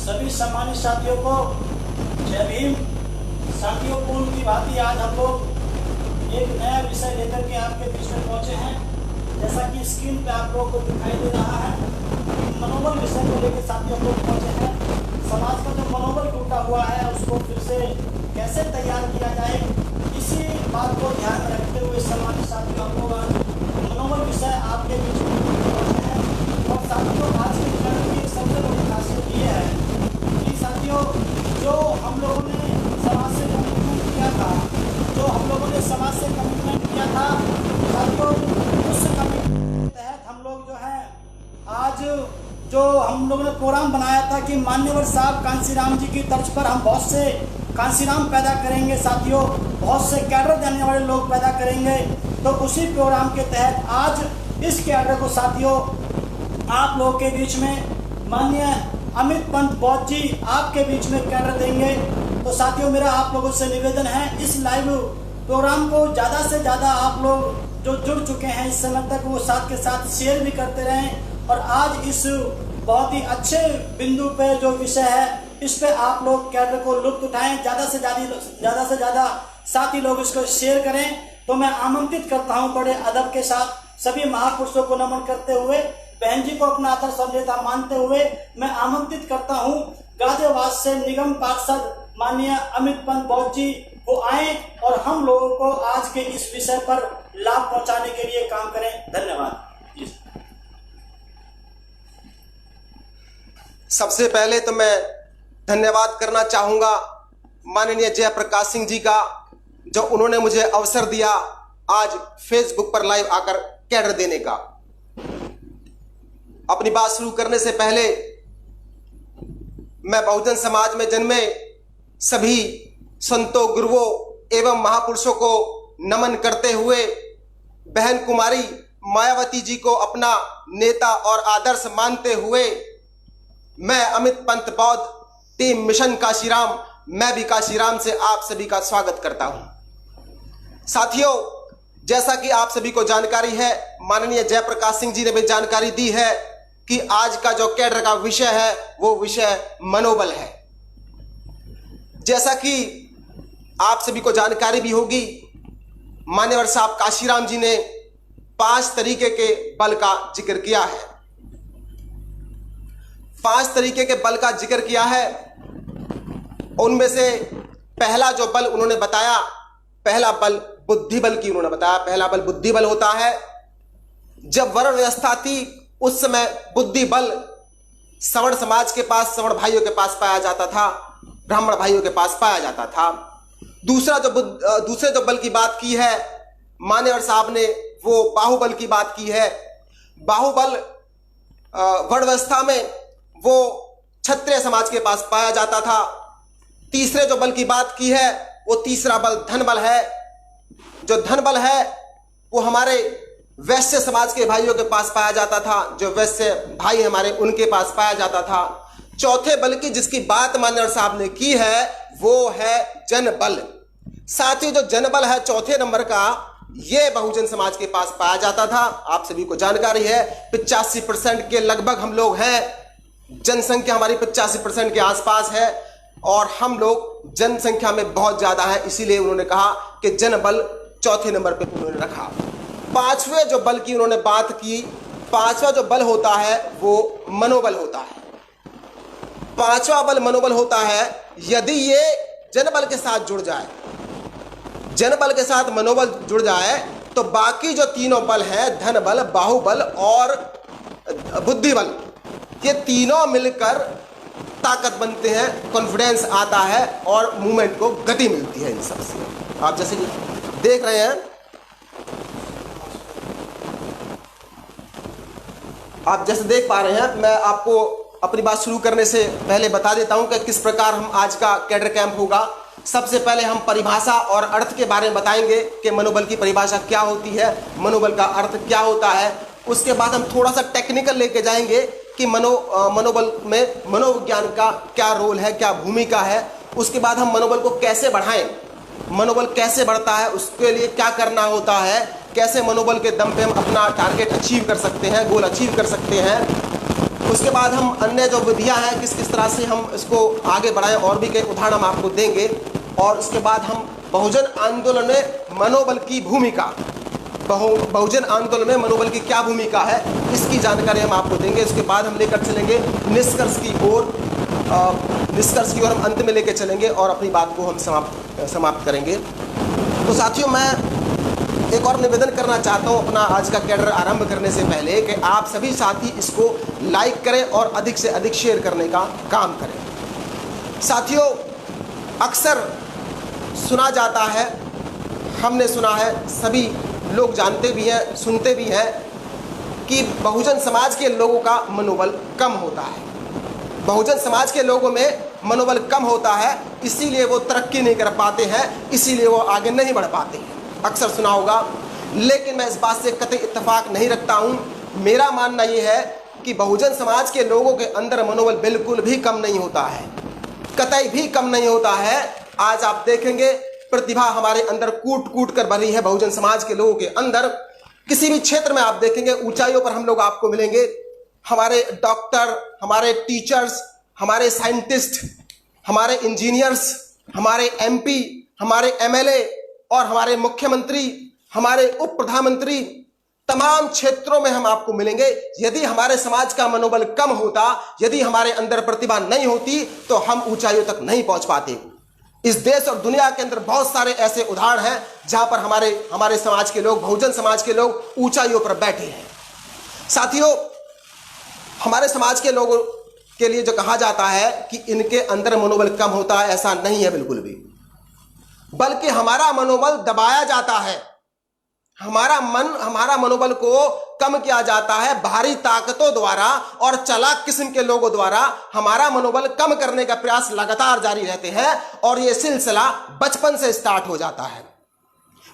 सभी सम्मानित साथियों को जय भीम। साथियों, पूर्व की भांति आज हम लोग एक नया विषय लेकर के आपके बीच में पहुंचे हैं। जैसा कि स्क्रीन पे आप लोगों को दिखाई दे रहा है, मनोबल विषय को लेकर साथियों लोग पहुंचे हैं। समाज का जो मनोबल टूटा हुआ है उसको फिर से कैसे तैयार किया जाए, इसी बात को ध्यान में रखते हुए सम्मानित साथियों हम लोग मनोबल विषय आपके बीच में पहुंचे हैं। और साथियों, आज के कार्यक्रम की सबसे बड़ी खासियत ये है कि साथियों, जो हम लोगों ने समाज से कमिटमेंट किया था साथियों, उस कमिटमेंट के तहत हम लोग जो है आज जो हम लोगों ने प्रोग्राम बनाया था कि मान्यवर साहब कांसीराम जी की तर्ज पर हम बहुत से कांसीराम पैदा करेंगे साथियों, बहुत से कैडर देने वाले लोग पैदा करेंगे। तो उसी प्रोग्राम के तहत आज इस कैडर को साथियों आप लोगों के बीच में माननीय अमित पंत बौद्ध जी आपके बीच में कैडर देंगे। तो साथियों, मेरा आप लोगों से निवेदन है, इस लाइव प्रोग्राम को ज़्यादा से ज़्यादा आप लोग जो जुड़ चुके हैं इस समय तक वो साथ के साथ शेयर भी करते रहें। और आज इस बहुत ही अच्छे बिंदु पे जो विषय है इस पे आप लोग कैडर को लुत्फ उठाएं, ज़्यादा से ज़्यादा साथी लोग इसको शेयर करें। तो मैं आमंत्रित करता हूं बड़े अदब के साथ सभी महापुरुषों को नमन करते हुए, बहन जी को अपना आदर समझता मानते हुए मैं आमंत्रित करता हूं गाजियाबाद से निगम पार्षद माननीय अमित पंत बौद्ध जी वो आए और हम लोगों को आज के इस विषय पर लाभ पहुंचाने के लिए काम करें। धन्यवाद। सबसे पहले तो मैं धन्यवाद करना चाहूंगा माननीय जयप्रकाश सिंह जी का, जो उन्होंने मुझे अवसर दिया आज फेसबुक पर लाइव आकर कैडर देने का। अपनी बात शुरू करने से पहले मैं बहुजन समाज में जन्मे सभी संतों, गुरुओं एवं महापुरुषों को नमन करते हुए बहन कुमारी मायावती जी को अपना नेता और आदर्श मानते हुए मैं अमित पंत बौद्ध टीम मिशन काशीराम, मैं भी काशीराम से आप सभी का स्वागत करता हूं। साथियों, जैसा कि आप सभी को जानकारी है, माननीय जयप्रकाश सिंह जी ने भी जानकारी दी है कि आज का जो कैडर का विषय है वो विषय मनोबल है। जैसा कि आप सभी को जानकारी भी होगी, मान्यवर साहब काशीराम जी ने 5 तरीके के बल का जिक्र किया है। 5 तरीके के बल का जिक्र किया है। उनमें से पहला जो बल उन्होंने बताया, पहला बल बुद्धि बल की उन्होंने बताया। पहला बल बुद्धि बल होता है। जब वर्ण व्यवस्था थी उस समय बुद्धि बल सवर्ण समाज के पास, सवर्ण भाइयों के पास पाया जाता था, ब्राह्मण भाइयों के पास पाया जाता था। दूसरे जो बल की बात की है मान्यवर साहब ने, वो बाहुबल की बात की है। बाहुबल वर्ण व्यवस्था में वो क्षत्रिय समाज के पास पाया जाता था। तीसरे जो बल की बात की है वो तीसरा बल धन बल है। जो धन बल है वो हमारे वैश्य समाज के भाइयों के पास पाया जाता था, जो वैश्य भाई हमारे उनके पास पाया जाता था। चौथे बल की जिसकी बात मान्यवर साहब ने की है वो है जन बल। साथ ही जो जन बल है चौथे नंबर का, ये बहुजन समाज के पास पाया जाता था। आप सभी को जानकारी है 85% के लगभग हम लोग हैं, जनसंख्या हमारी 85% के आसपास है और हम लोग जनसंख्या में बहुत ज्यादा है, इसीलिए उन्होंने कहा कि जन बल चौथे नंबर पे उन्होंने रखा। पांचवें जो बल की उन्होंने बात की, पांचवा जो बल होता है वो मनोबल होता है। पांचवा बल मनोबल होता है। यदि ये जनबल के साथ जुड़ जाए, जनबल के साथ मनोबल जुड़ जाए तो बाकी जो तीनों बल है, धन बल, बाहुबल और बुद्धि बल, ये तीनों मिलकर ताकत बनते हैं, कॉन्फिडेंस आता है और मूवमेंट को गति मिलती है इन सबसे। आप जैसे देख रहे हैं, आप जैसे देख पा रहे हैं, मैं आपको अपनी बात शुरू करने से पहले बता देता हूं कि किस प्रकार हम आज का कैडर कैंप होगा। सबसे पहले हम परिभाषा और अर्थ के बारे में बताएंगे कि मनोबल की परिभाषा क्या होती है, मनोबल का अर्थ क्या होता है। उसके बाद हम थोड़ा सा टेक्निकल लेके जाएंगे कि मनोबल में मनोविज्ञान का क्या रोल है, क्या भूमिका है। उसके बाद हम मनोबल को कैसे बढ़ाएं, मनोबल कैसे बढ़ता है, उसके लिए क्या करना होता है, कैसे मनोबल के दम पे हम अपना टारगेट अचीव कर सकते हैं, गोल अचीव कर सकते हैं। उसके बाद हम अन्य जो विधियां हैं किस किस तरह से हम इसको आगे बढ़ाएं और भी कई उदाहरण हम आपको देंगे। और उसके बाद हम बहुजन आंदोलन में मनोबल की भूमिका, बहुजन आंदोलन में मनोबल की क्या भूमिका है, इसकी जानकारी हम आपको देंगे। उसके बाद हम लेकर चलेंगे निष्कर्ष की ओर, हम अंत में लेकर चलेंगे और अपनी बात को हम समाप्त करेंगे। तो साथियों, मैं एक और निवेदन करना चाहता हूं अपना आज का कैडर आरंभ करने से पहले कि आप सभी साथी इसको लाइक करें और अधिक से अधिक शेयर करने का काम करें। साथियों, अक्सर सुना जाता है, हमने सुना है, सभी लोग जानते भी हैं, सुनते भी हैं कि बहुजन समाज के लोगों का मनोबल कम होता है। बहुजन समाज के लोगों में मनोबल कम होता है, इसीलिए वो तरक्की नहीं कर पाते हैं, इसीलिए वो आगे नहीं बढ़ पाते हैं। अक्सर सुना होगा, लेकिन मैं इस बात से कतई इत्तेफाक नहीं रखता हूं। मेरा मानना यह है कि बहुजन समाज के लोगों के अंदर मनोबल बिल्कुल भी कम नहीं होता है, कतई भी कम नहीं होता है। आज आप देखेंगे प्रतिभा हमारे अंदर कूट कूट कर भरी है। बहुजन समाज के लोगों के अंदर किसी भी क्षेत्र में आप देखेंगे ऊंचाइयों पर हम लोग आपको मिलेंगे। हमारे डॉक्टर, हमारे टीचर्स, हमारे साइंटिस्ट, हमारे इंजीनियर्स, हमारे एमपी, हमारे एमएलए और हमारे मुख्यमंत्री, हमारे उप प्रधानमंत्री, तमाम क्षेत्रों में हम आपको मिलेंगे। यदि हमारे समाज का मनोबल कम होता, यदि हमारे अंदर प्रतिभा नहीं होती, तो हम ऊंचाइयों तक नहीं पहुंच पाते। इस देश और दुनिया के अंदर बहुत सारे ऐसे उदाहरण हैं जहां पर हमारे समाज के लोग, बहुजन समाज के लोग ऊंचाइयों पर बैठे हैं। साथियों, हमारे समाज के लोगों के लिए जो कहा जाता है कि इनके अंदर मनोबल कम होता है, ऐसा नहीं है बिल्कुल भी, बल्कि हमारा मनोबल दबाया जाता है। हमारा मनोबल को कम किया जाता है बाहरी ताकतों द्वारा और चालाक किस्म के लोगों द्वारा। हमारा मनोबल कम करने का प्रयास लगातार जारी रहते हैं और यह सिलसिला बचपन से स्टार्ट हो जाता है।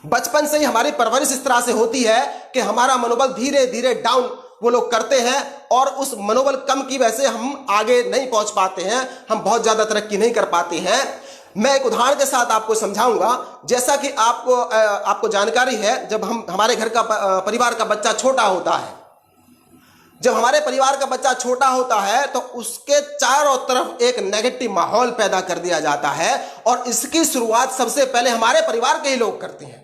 बचपन से ही हमारी परवरिश इस तरह से होती है कि हमारा मनोबल धीरे धीरे डाउन वो लोग करते हैं और उस मनोबल कम की वजह से हम आगे नहीं पहुंच पाते हैं, हम बहुत ज्यादा तरक्की नहीं कर पाते हैं। मैं एक उदाहरण के साथ आपको समझाऊंगा। जैसा कि आपको जानकारी है, जब हमारे घर का परिवार का बच्चा छोटा होता है, जब हमारे परिवार का बच्चा छोटा होता है तो उसके चारों तरफ एक नेगेटिव माहौल पैदा कर दिया जाता है और इसकी शुरुआत सबसे पहले हमारे परिवार के ही लोग करते हैं।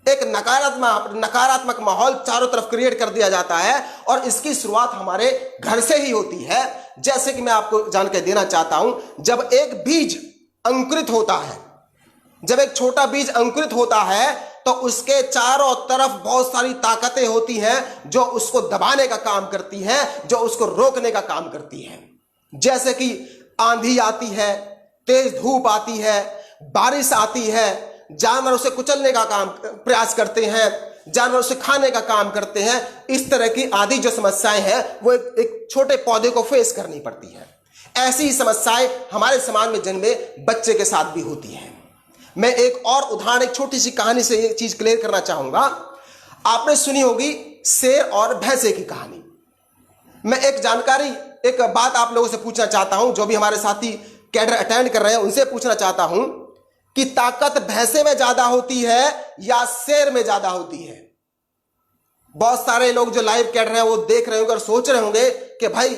एक नकारात्मक माहौल चारों तरफ क्रिएट कर दिया जाता है और इसकी शुरुआत हमारे घर से ही होती है। जैसे कि मैं आपको जानकारी देना चाहता हूं, जब एक बीज अंकुरित होता है, जब एक छोटा बीज अंकुरित होता है तो उसके चारों तरफ बहुत सारी ताकतें होती हैं जो उसको दबाने का काम करती हैं, जो उसको रोकने का काम करती हैं। जैसे कि आंधी आती है, तेज धूप आती है, बारिश आती है, जानवर उसे कुचलने का प्रयास करते हैं, जानवर उसे खाने का काम करते हैं। इस तरह की आदि जो समस्याएं हैं वो एक छोटे पौधे को फेस करनी पड़ती है। ऐसी ही समस्याएं हमारे समाज में जन्मे बच्चे के साथ भी होती हैं। मैं एक और उदाहरण, एक छोटी सी कहानी से ये चीज क्लियर करना चाहूंगा। आपने सुनी होगी शेर और भैंसे की कहानी। मैं एक बात आप लोगों से पूछना चाहता हूं, जो भी हमारे साथी कैडर अटेंड कर रहे हैं उनसे पूछना चाहता हूं कि ताकत भैंसे में ज्यादा होती है या शेर में ज्यादा होती है? बहुत सारे लोग जो लाइव कैडर हैं वो देख रहे होंगे और सोच रहे होंगे कि भाई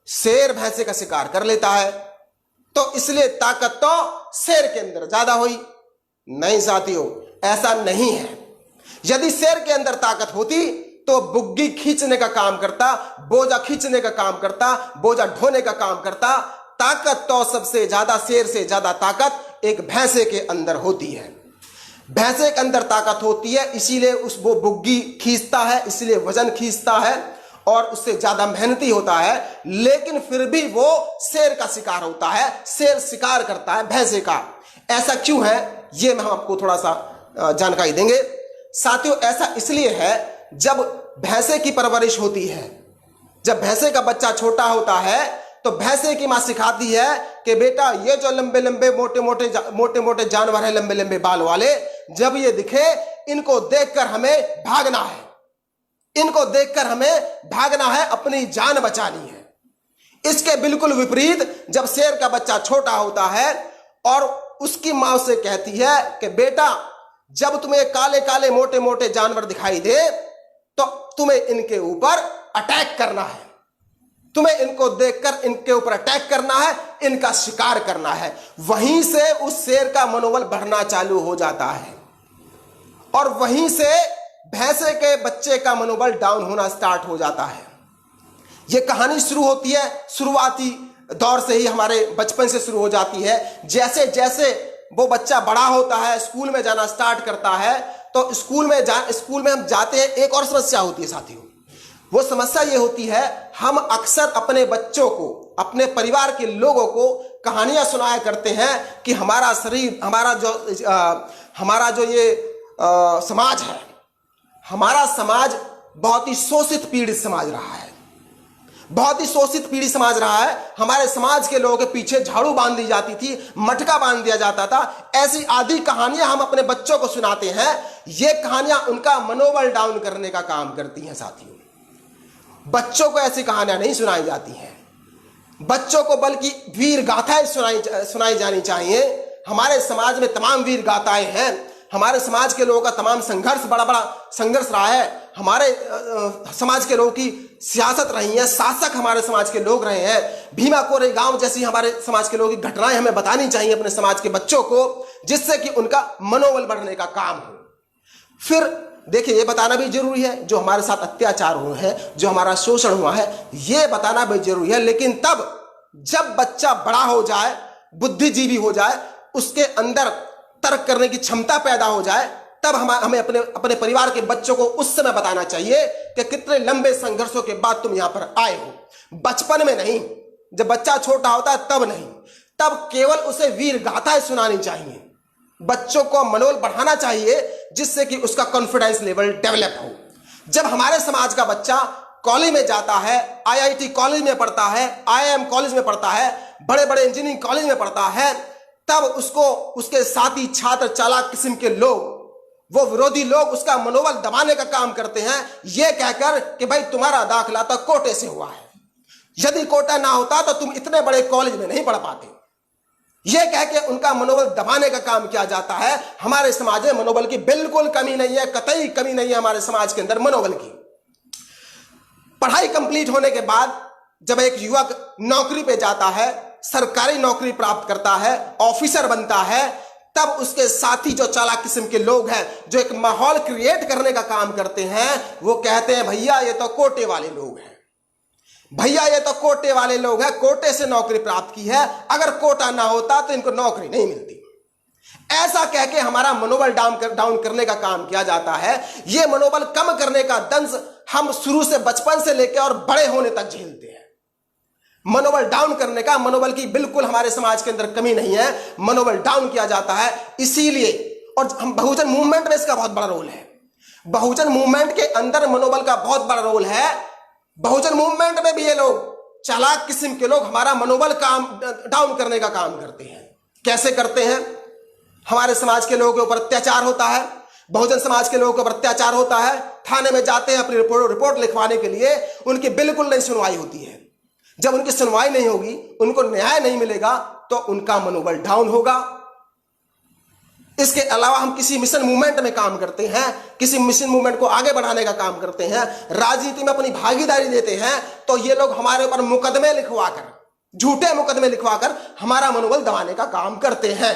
शेर भैंसे का शिकार कर लेता है तो इसलिए ताकत तो शेर के अंदर ज्यादा हुई। नहीं साथियों, ऐसा नहीं है। यदि शेर के अंदर ताकत होती तो बुग्गी खींचने का काम करता, बोझा खींचने का काम करता, बोझा ढोने का काम करता। ताकत तो सबसे ज्यादा, शेर से ज्यादा ताकत एक भैंसे के अंदर होती है। भैंसे के अंदर ताकत होती है, इसीलिए वो बुग्गी खींचता है, इसलिए वजन खींचता है और उससे ज्यादा मेहनती होता है। लेकिन फिर भी वो शेर का शिकार होता है, शेर शिकार करता है भैंसे का। ऐसा क्यों है, ये हम आपको थोड़ा सा जानकारी देंगे। साथियों, ऐसा इसलिए है, जब भैंसे की परवरिश होती है, जब भैंसे का बच्चा छोटा होता है तो भैंसे की मां सिखाती है कि बेटा ये जो लंबे लंबे मोटे मोटे जानवर है, लंबे लंबे बाल वाले, जब ये दिखे इनको देखकर हमें भागना है, इनको देखकर हमें भागना है, अपनी जान बचानी है। इसके बिल्कुल विपरीत जब शेर का बच्चा छोटा होता है और उसकी मां उसे कहती है कि बेटा जब तुम्हें काले काले मोटे मोटे जानवर दिखाई दे तो तुम्हें इनके ऊपर अटैक करना है, तुम्हें इनको देखकर इनके ऊपर अटैक करना है, इनका शिकार करना है। वहीं से उस शेर का मनोबल बढ़ना चालू हो जाता है और वहीं से भैंसे के बच्चे का मनोबल डाउन होना स्टार्ट हो जाता है। यह कहानी शुरू होती है शुरुआती दौर से ही, हमारे बचपन से शुरू हो जाती है। जैसे जैसे वो बच्चा बड़ा होता है, स्कूल में जाना स्टार्ट करता है, तो स्कूल में हम जाते हैं, एक और समस्या होती है साथियों। वो समस्या ये होती है, हम अक्सर अपने बच्चों को, अपने परिवार के लोगों को कहानियां सुनाया करते हैं कि हमारा शरीर, हमारा जो ये समाज है, हमारा समाज बहुत ही शोषित पीड़ित समाज रहा है, बहुत ही शोषित पीड़ित समाज रहा है। हमारे समाज के लोगों के पीछे झाड़ू बांध दी जाती थी, मटका बांध दिया जाता था। ऐसी आदि कहानियां हम अपने बच्चों को सुनाते हैं। ये कहानियां उनका मनोबल डाउन करने का काम करती हैं साथियों। बच्चों को ऐसी कहानियां नहीं सुनाई जाती हैं, बच्चों को बल्कि वीर गाथाएं सुनाई जानी चाहिए। हमारे समाज में तमाम वीर गाथाएं हैं। हमारे समाज के लोगों का तमाम संघर्ष, बड़ा बड़ा संघर्ष रहा है। हमारे समाज के लोगों की सियासत रही है, शासक हमारे समाज के लोग रहे हैं। भीमा कोरेगांव जैसी हमारे समाज के लोगों की घटनाएं हमें बतानी चाहिए अपने समाज के बच्चों को, जिससे कि उनका मनोबल बढ़ने का काम हो। फिर देखिए, ये बताना भी जरूरी है, जो हमारे साथ अत्याचार हुए हैं, जो हमारा शोषण हुआ है, ये बताना भी जरूरी है। लेकिन तब जब बच्चा बड़ा हो जाए, बुद्धिजीवी हो जाए, उसके अंदर तर्क करने की क्षमता पैदा हो जाए, तब हमें अपने परिवार के बच्चों को उस समय बताना चाहिए कि कितने लंबे संघर्षों के बाद तुम यहां पर आए हो। बचपन में नहीं, जब बच्चा छोटा होता है तब नहीं, तब केवल उसे वीर गाथाएं सुनानी चाहिए। बच्चों को मनोबल बढ़ाना चाहिए, जिससे कि उसका कॉन्फिडेंस लेवल डेवलप हो। जब हमारे समाज का बच्चा कॉलेज में जाता है, IIT कॉलेज में पढ़ता है, IIM कॉलेज में पढ़ता है, बड़े बड़े इंजीनियरिंग कॉलेज में पढ़ता है, तब उसको उसके साथी छात्र, चालाक किस्म के लोग, वो विरोधी लोग उसका मनोबल दबाने का काम करते हैं, यह कहकर कि भाई तुम्हारा दाखिला तो कोटे से हुआ है, यदि कोटा ना होता तो तुम इतने बड़े कॉलेज में नहीं पढ़ पाते। यह कह के उनका मनोबल दबाने का काम किया जाता है। हमारे समाज में मनोबल की बिल्कुल कमी नहीं है, कतई कमी नहीं है हमारे समाज के अंदर मनोबल की। पढ़ाई कंप्लीट होने के बाद जब एक युवक नौकरी पे जाता है, सरकारी नौकरी प्राप्त करता है, ऑफिसर बनता है, तब उसके साथी जो चालाक किस्म के लोग हैं, जो एक माहौल क्रिएट करने का काम करते हैं, वो कहते हैं भैया ये तो कोटे वाले लोग हैं, भैया ये तो कोटे वाले लोग हैं, कोटे से नौकरी प्राप्त की है, अगर कोटा ना होता तो इनको नौकरी नहीं मिलती। ऐसा कह के हमारा मनोबल डाउन करने का काम किया जाता है। यह मनोबल कम करने का दंश हम शुरू से, बचपन से लेकर और बड़े होने तक झेलते हैं। मनोबल डाउन करने का, मनोबल की बिल्कुल हमारे समाज के अंदर कमी नहीं है, मनोबल डाउन किया जाता है। इसीलिए, और हम बहुजन मूवमेंट में इसका बहुत बड़ा रोल है, बहुजन मूवमेंट के अंदर मनोबल का बहुत बड़ा रोल है। बहुजन मूवमेंट में भी ये लोग, चालाक किस्म के लोग, हमारा मनोबल डाउन करने का काम करते हैं। कैसे करते हैं? हमारे समाज के लोगों के ऊपर अत्याचार होता है, बहुजन समाज के लोगों के ऊपर अत्याचार होता है, थाने में जाते हैं अपनी रिपोर्ट लिखवाने के लिए, उनकी बिल्कुल नहीं सुनवाई होती है। जब उनकी सुनवाई नहीं होगी, उनको न्याय नहीं मिलेगा, तो उनका मनोबल डाउन होगा। इसके अलावा हम किसी मिशन मूवमेंट में काम करते हैं, किसी मिशन मूवमेंट को आगे बढ़ाने का काम करते हैं, राजनीति में अपनी भागीदारी देते हैं, तो ये लोग हमारे ऊपर मुकदमे लिखवाकर, झूठे मुकदमे लिखवाकर हमारा मनोबल दबाने का काम करते हैं।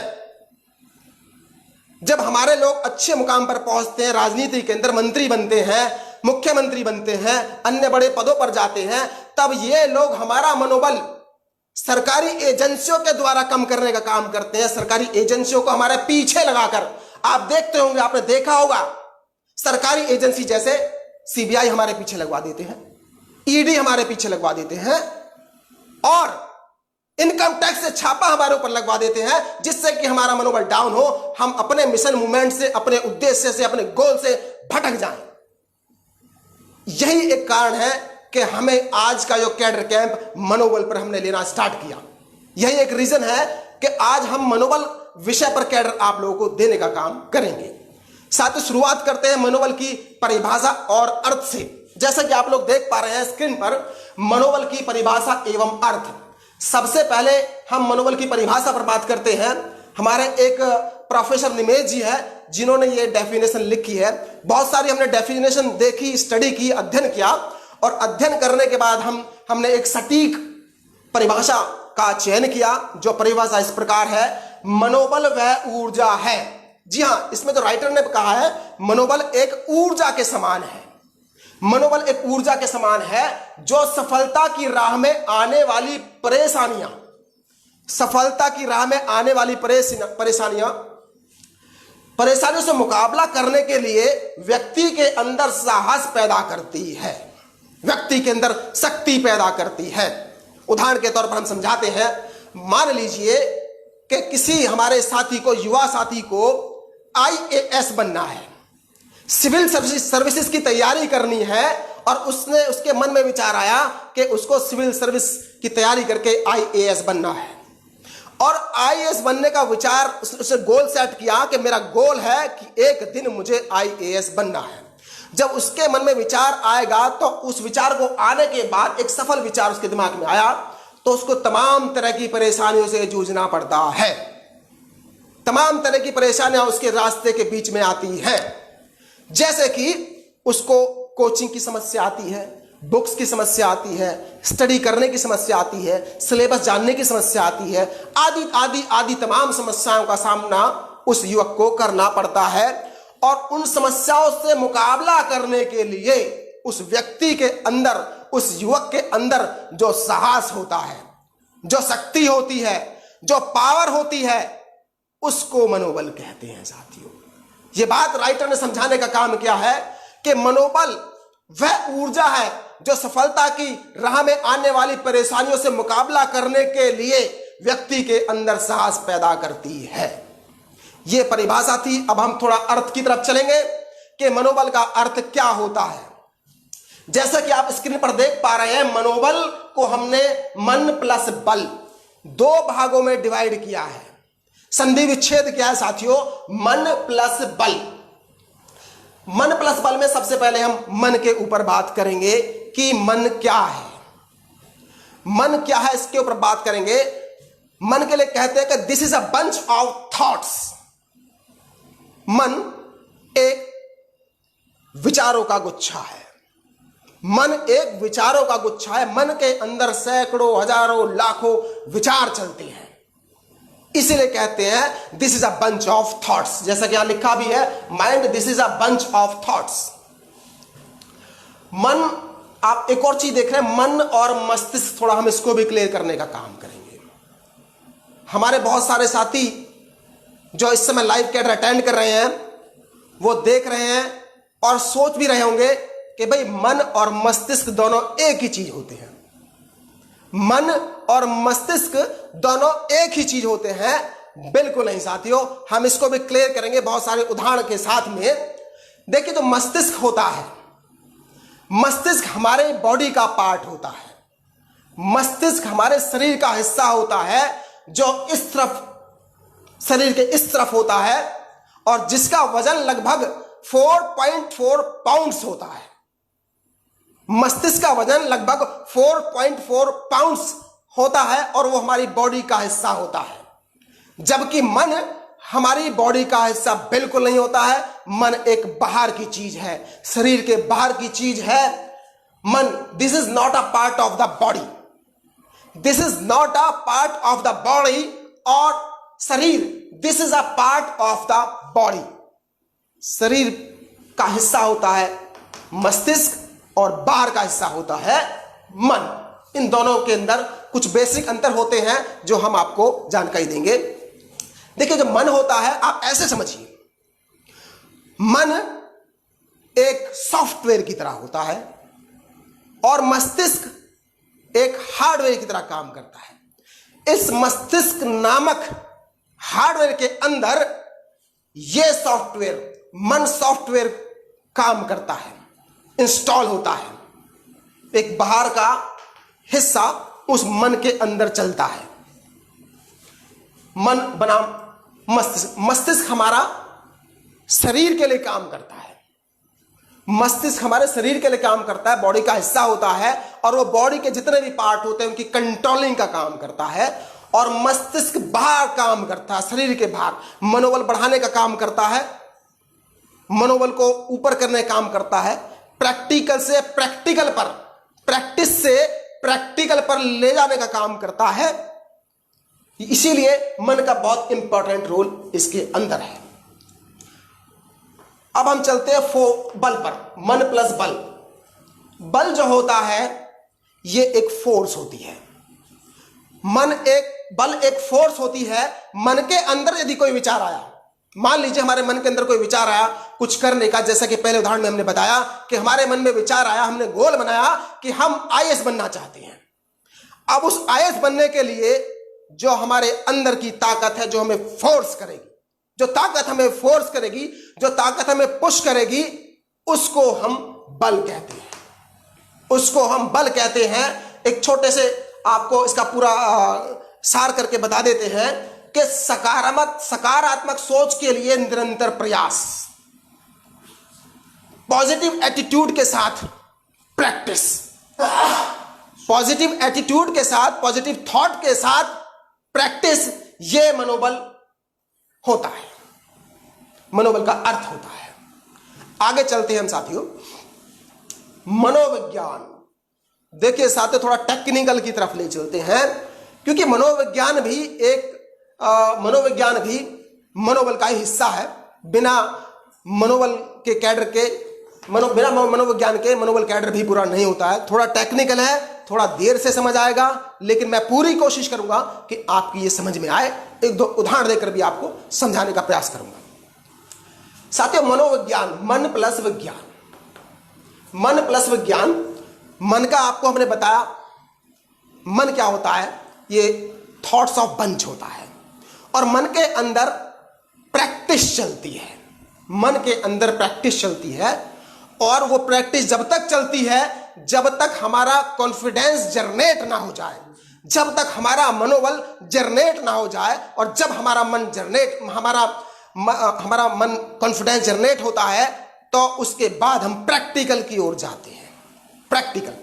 जब हमारे लोग अच्छे मुकाम पर पहुंचते हैं, राजनीति के अंदर मंत्री बनते हैं, मुख्यमंत्री बनते हैं, अन्य बड़े पदों पर जाते हैं, तब ये लोग हमारा मनोबल सरकारी एजेंसियों के द्वारा कम करने का काम करते हैं। सरकारी एजेंसियों को हमारे पीछे लगाकर, आप देखते होंगे, आपने देखा होगा, सरकारी एजेंसी जैसे CBI हमारे पीछे लगवा देते हैं, ED हमारे पीछे लगवा देते हैं, और इनकम टैक्स से छापा हमारे ऊपर लगवा देते हैं, जिससे कि हमारा मनोबल डाउन हो, हम अपने मिशन मूवमेंट से, अपने उद्देश्य से, अपने गोल से भटक जाएं। यही एक कारण है कि हमें आज का जो कैडर कैंप मनोबल पर हमने लेना स्टार्ट किया। यही एक रीजन है कि आज हम मनोबल विषय पर कैडर आप लोगों को देने का काम करेंगे। साथ ही शुरुआत करते हैं मनोबल की परिभाषा और अर्थ से। जैसा कि आप लोग देख पा रहे हैं स्क्रीन पर, मनोबल की परिभाषा एवं अर्थ। सबसे पहले हम मनोबल की परिभाषा पर बात करते हैं। हमारे एक प्रोफेसर निमेश जी है, जिन्होंने ये डेफिनेशन लिखी है। बहुत सारी हमने डेफिनेशन देखी, स्टडी की, अध्ययन किया, और अध्ययन करने के बाद हमने एक सटीक परिभाषा का चयन किया, जो परिभाषा इस प्रकार है, मनोबल वह ऊर्जा है। जी हां, इसमें जो राइटर ने कहा है मनोबल एक ऊर्जा के समान है। मनोबल एक ऊर्जा के समान है जो सफलता की राह में आने वाली परेशानियां, सफलता की राह में आने वाली परेशानियों से मुकाबला करने के लिए व्यक्ति के अंदर साहस पैदा करती है, व्यक्ति के अंदर शक्ति पैदा करती है। उदाहरण के तौर पर हम समझाते हैं, मान लीजिए कि किसी हमारे साथी को, युवा साथी को IAS बनना है, सिविल सर्विसेज की तैयारी करनी है, और उसके मन में विचार आया कि उसको सिविल सर्विस की तैयारी करके IAS बनना है, और IAS बनने का विचार, उसने गोल सेट किया कि मेरा गोल है कि एक दिन मुझे IAS बनना है। जब उसके मन में विचार आएगा तो उस विचार को आने के बाद एक सफल विचार उसके दिमाग में आया तो उसको तमाम तरह की परेशानियों से जूझना पड़ता है। तमाम तरह की परेशानियां उसके रास्ते के बीच में आती हैं, जैसे कि उसको कोचिंग की समस्या आती है, बुक्स की समस्या आती है, स्टडी करने की समस्या आती है, सिलेबस जानने की समस्या आती है, आदि आदि आदि तमाम समस्याओं का सामना उस युवक को करना पड़ता है। और उन समस्याओं से मुकाबला करने के लिए उस व्यक्ति के अंदर, उस युवक के अंदर जो साहस होता है, जो शक्ति होती है, जो पावर होती है, उसको मनोबल कहते हैं साथियों। ये बात राइटर ने समझाने का काम किया है कि मनोबल वह ऊर्जा है जो सफलता की राह में आने वाली परेशानियों से मुकाबला करने के लिए व्यक्ति के अंदर साहस पैदा करती है। यह परिभाषा थी। अब हम थोड़ा अर्थ की तरफ चलेंगे कि मनोबल का अर्थ क्या होता है। जैसा कि आप स्क्रीन पर देख पा रहे हैं, मनोबल को हमने मन प्लस बल दो भागों में डिवाइड किया है, संधि विच्छेद किया है साथियों। मन प्लस बल, मन प्लस बल में सबसे पहले हम मन के ऊपर बात करेंगे कि मन क्या है। मन क्या है इसके ऊपर बात करेंगे। मन के लिए कहते हैं कि this is a bunch of thoughts. मन एक विचारों का गुच्छा है। मन एक विचारों का गुच्छा है। मन के अंदर सैकड़ों, हजारों, लाखों विचार चलते हैं, इसीलिए कहते हैं this is a bunch of thoughts. जैसा कि यहां लिखा भी है, mind this is a bunch of thoughts. मन, आप एक और चीज देख रहे हैं, मन और मस्तिष्क, थोड़ा हम इसको भी क्लियर करने का काम करेंगे। हमारे बहुत सारे साथी जो इस समय लाइव कैटर अटेंड कर रहे हैं, वो देख रहे हैं और सोच भी रहे होंगे कि भाई मन और मस्तिष्क दोनों एक ही चीज होते हैं। मन और मस्तिष्क दोनों एक ही चीज होते हैं। बिल्कुल नहीं साथियों, हम इसको भी क्लियर करेंगे बहुत सारे उदाहरण के साथ में। देखिए, जो मस्तिष्क होता है, मस्तिष्क हमारे बॉडी का पार्ट होता है। मस्तिष्क हमारे शरीर का हिस्सा होता है जो इस तरफ, शरीर के इस तरफ होता है, और जिसका वजन लगभग 4.4 पाउंड्स होता है। मस्तिष्क का वजन लगभग 4.4 पाउंड्स होता है और वो हमारी बॉडी का हिस्सा होता है। जबकि मन हमारी बॉडी का हिस्सा बिल्कुल नहीं होता है। मन एक बाहर की चीज है, शरीर के बाहर की चीज है। मन, this is not a part of the body, this is not a part of the body. और शरीर, this is a part of the body. शरीर का हिस्सा होता है मस्तिष्क और बाहर का हिस्सा होता है मन। इन दोनों के अंदर कुछ बेसिक अंतर होते हैं जो हम आपको जानकारी देंगे। देखिए, जो मन होता है, आप ऐसे समझिए, मन एक सॉफ्टवेयर की तरह होता है और मस्तिष्क एक हार्डवेयर की तरह काम करता है। इस मस्तिष्क नामक हार्डवेयर के अंदर यह सॉफ्टवेयर, मन सॉफ्टवेयर काम करता है, इंस्टॉल होता है। एक बाहर का हिस्सा उस मन के अंदर चलता है। मन बनाम मस्तिष्क, मस्तिष्क हमारा शरीर के लिए काम करता है। मस्तिष्क हमारे शरीर के लिए काम करता है, बॉडी का हिस्सा होता है, और वो बॉडी के जितने भी पार्ट होते हैं उनकी कंट्रोलिंग का काम करता है। और मस्तिष्क बाहर काम करता है, शरीर के बाहर मनोबल बढ़ाने का काम करता है, मनोबल को ऊपर करने का काम करता है, प्रैक्टिकल से प्रैक्टिकल पर प्रैक्टिस से प्रैक्टिकल पर ले जाने का काम करता है। इसीलिए मन का बहुत इंपॉर्टेंट रोल इसके अंदर है। अब हम चलते हैं बल पर। मन प्लस बल। बल जो होता है ये एक फोर्स होती है। बल एक फोर्स होती है। मन के अंदर यदि कोई विचार आया, मान लीजिए हमारे मन के अंदर कोई विचार आया कुछ करने का, जैसा कि पहले उदाहरण में हमने बताया कि हमारे मन में विचार आया, हमने गोल बनाया कि हम आईएएस बनना चाहते हैं। अब उस आईएएस बनने के लिए जो हमारे अंदर की ताकत है, जो हमें फोर्स करेगी, जो ताकत हमें फोर्स करेगी, जो ताकत हमें पुश करेगी, उसको हम बल कहते हैं। उसको हम बल कहते हैं। एक छोटे से आपको इसका पूरा सार करके बता देते हैं कि सकारात्मक सोच के लिए निरंतर प्रयास, पॉजिटिव एटीट्यूड के साथ प्रैक्टिस, पॉजिटिव एटीट्यूड के साथ, पॉजिटिव थॉट के साथ प्रैक्टिस, ये मनोबल होता है, मनोबल का अर्थ होता है। आगे चलते हैं हम साथियों। मनोविज्ञान, देखिए साथियों थोड़ा टेक्निकल की तरफ ले चलते हैं, क्योंकि मनोविज्ञान भी मनोबल का ही हिस्सा है। बिना मनोबल के कैडर के बिना मनोविज्ञान के मनोबल कैडर भी पूरा नहीं होता है। थोड़ा टेक्निकल है, थोड़ा देर से समझ आएगा, लेकिन मैं पूरी कोशिश करूंगा कि आपकी ये समझ में आए। एक दो उदाहरण देकर भी आपको समझाने का प्रयास करूंगा। साथियों मनोविज्ञान, मन प्लस विज्ञान। मन प्लस विज्ञान, मन का आपको हमने बताया, मन क्या होता है, ये थॉट्स ऑफ बंच होता है, और मन के अंदर प्रैक्टिस चलती है। मन के अंदर प्रैक्टिस चलती है, और वो प्रैक्टिस जब तक चलती है जब तक हमारा कॉन्फिडेंस जनरेट ना हो जाए, जब तक हमारा मनोबल जनरेट ना हो जाए, और जब हमारा मन कॉन्फिडेंस जनरेट होता है तो उसके बाद हम प्रैक्टिकल की ओर जाते हैं। प्रैक्टिकल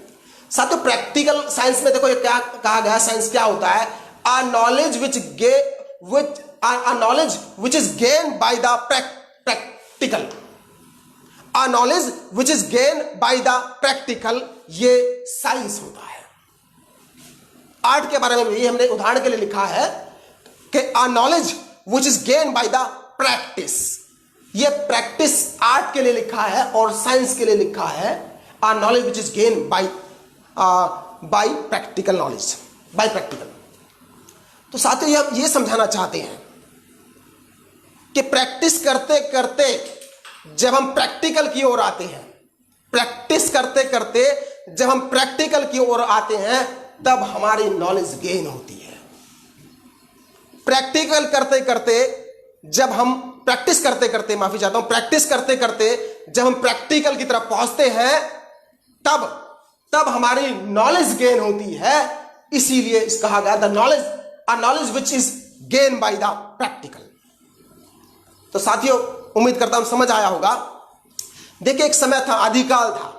साथियों, प्रैक्टिकल साइंस में देखो ये क्या कहा गया, साइंस क्या होता है, a knowledge which is gained by the practical, a knowledge which is gained by the practical, ये साइंस होता है। आर्ट के बारे में भी हमने उदाहरण के लिए लिखा है कि a knowledge which is gained by the practice, ये प्रैक्टिस आर्ट के लिए लिखा है और साइंस के लिए लिखा है a knowledge which is gained by practical knowledge, by practical। तो साथियों हम ये समझाना चाहते हैं कि प्रैक्टिस करते करते जब हम प्रैक्टिकल की ओर आते हैं, प्रैक्टिस करते करते जब हम प्रैक्टिकल की ओर आते हैं, तब हमारी नॉलेज गेन होती है। प्रैक्टिकल करते करते जब हम प्रैक्टिस करते करते माफी चाहता हूं, प्रैक्टिस करते करते जब हम प्रैक्टिकल की तरफ पहुंचते हैं, तब हमारी नॉलेज गेन होती है। इसीलिए इस कहा गया the knowledge, a knowledge which is gain by the practical. तो साथियों उम्मीद करता हूं समझ आया होगा। देखिए एक समय था, आदिकाल था।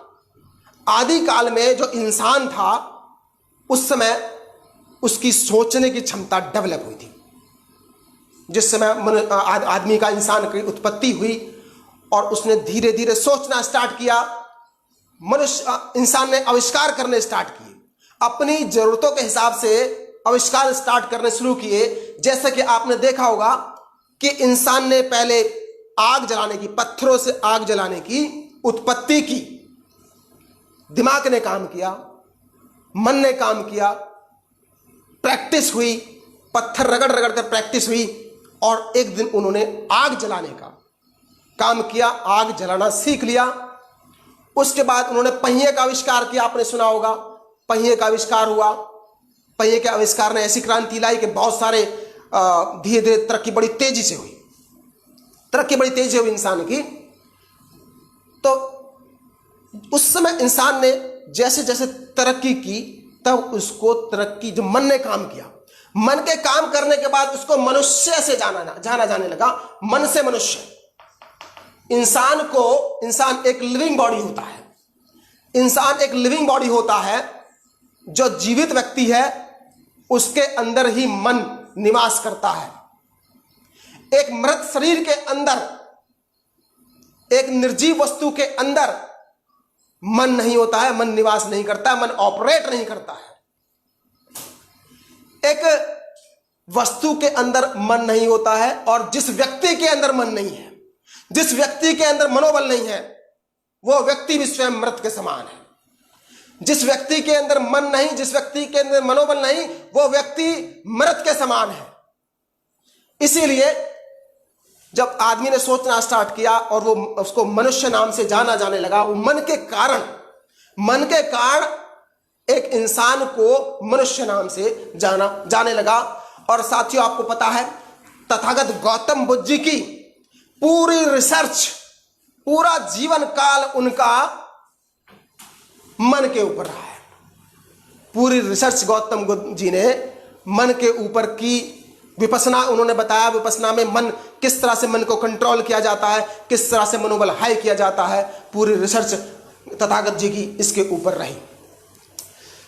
आदिकाल में जो इंसान था उस समय उसकी सोचने की क्षमता डेवलप हुई थी। जिस समय आदमी का, इंसान की उत्पत्ति हुई और उसने धीरे धीरे सोचना स्टार्ट किया, इंसान ने आविष्कार करने स्टार्ट किए, अपनी जरूरतों के हिसाब से आविष्कार स्टार्ट करने शुरू किए। जैसे कि आपने देखा होगा कि इंसान ने पहले आग जलाने की, पत्थरों से आग जलाने की उत्पत्ति की, दिमाग ने काम किया, मन ने काम किया, प्रैक्टिस हुई, पत्थर रगड़ रगड़ कर प्रैक्टिस हुई, और एक दिन उन्होंने आग जलाने का काम किया, आग जलाना सीख लिया। उसके बाद उन्होंने पहिए का आविष्कार किया। आपने सुना होगा पहिए का आविष्कार हुआ। पहिए के आविष्कार ने ऐसी क्रांति लाई कि बहुत सारे धीरे धीरे तरक्की बड़ी तेजी से हुई, तरक्की बड़ी तेजी से हुई इंसान की। तो उस समय इंसान ने जैसे जैसे तरक्की की, तब उसको तरक्की, जो मन ने काम किया, मन के काम करने के बाद उसको मनुष्य से जाना जाने लगा, मन से मनुष्य। इंसान एक लिविंग बॉडी होता है। इंसान एक लिविंग बॉडी होता है। जो जीवित व्यक्ति है उसके अंदर ही मन निवास करता है। एक मृत शरीर के अंदर, एक निर्जीव वस्तु के अंदर मन नहीं होता है, मन निवास नहीं करता है, मन ऑपरेट नहीं करता है। एक वस्तु के अंदर मन नहीं होता है, और जिस व्यक्ति के अंदर मन नहीं है, जिस व्यक्ति के अंदर मनोबल नहीं है, वो व्यक्ति भी स्वयं मृत के समान है। जिस व्यक्ति के अंदर मन नहीं, जिस व्यक्ति के अंदर मनोबल नहीं, वो व्यक्ति मृत के समान है। इसीलिए जब आदमी ने सोचना स्टार्ट किया और वो उसको मनुष्य नाम से जाना जाने लगा, वो मन के कारण एक इंसान को मनुष्य नाम से जाने लगा। और साथियों, आपको पता है तथागत गौतम बुद्ध जी की पूरी रिसर्च, पूरा जीवन काल उनका मन के ऊपर रहा है। पूरी रिसर्च गौतम बुद्ध जी ने मन के ऊपर की। विपස්සना उन्होंने बताया, विपස්සना में मन किस तरह से मन को कंट्रोल किया जाता है, किस तरह से मनोबल हाई किया जाता है, पूरी रिसर्च तथागत जी की इसके ऊपर रही।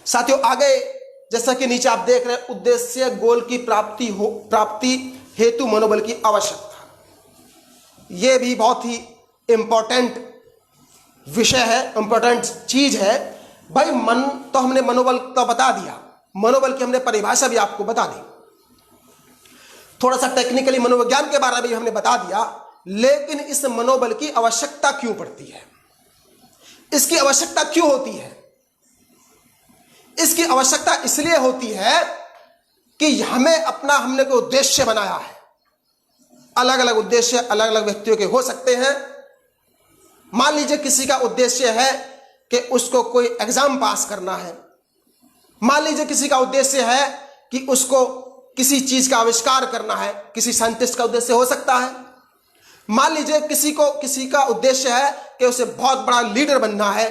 साथियों, आगे जैसा कि नीचे आप देख रहे हैं, उद्देश्य गोल की प्राप्ति हेतु मनोबल की आवश्यकता। यह भी बहुत ही इंपॉर्टेंट विषय है, इंपॉर्टेंट चीज है। भाई, मन तो हमने मनोबल तो बता दिया, मनोबल की हमने परिभाषा भी आपको बता दी, थोड़ा सा टेक्निकली मनोविज्ञान के बारे में भी हमने बता दिया। लेकिन इस मनोबल की आवश्यकता क्यों पड़ती है? इसकी आवश्यकता क्यों होती है? इसकी आवश्यकता इसलिए होती है कि हमने कोई उद्देश्य बनाया है। अलग अलग उद्देश्य अलग अलग व्यक्तियों के हो सकते हैं। मान लीजिए किसी का उद्देश्य है कि उसको कोई एग्जाम पास करना है। मान लीजिए किसी का उद्देश्य है कि उसको किसी चीज का आविष्कार करना है, किसी साइंटिस्ट का उद्देश्य हो सकता है। मान लीजिए किसी का उद्देश्य है कि उसे बहुत बड़ा लीडर बनना है,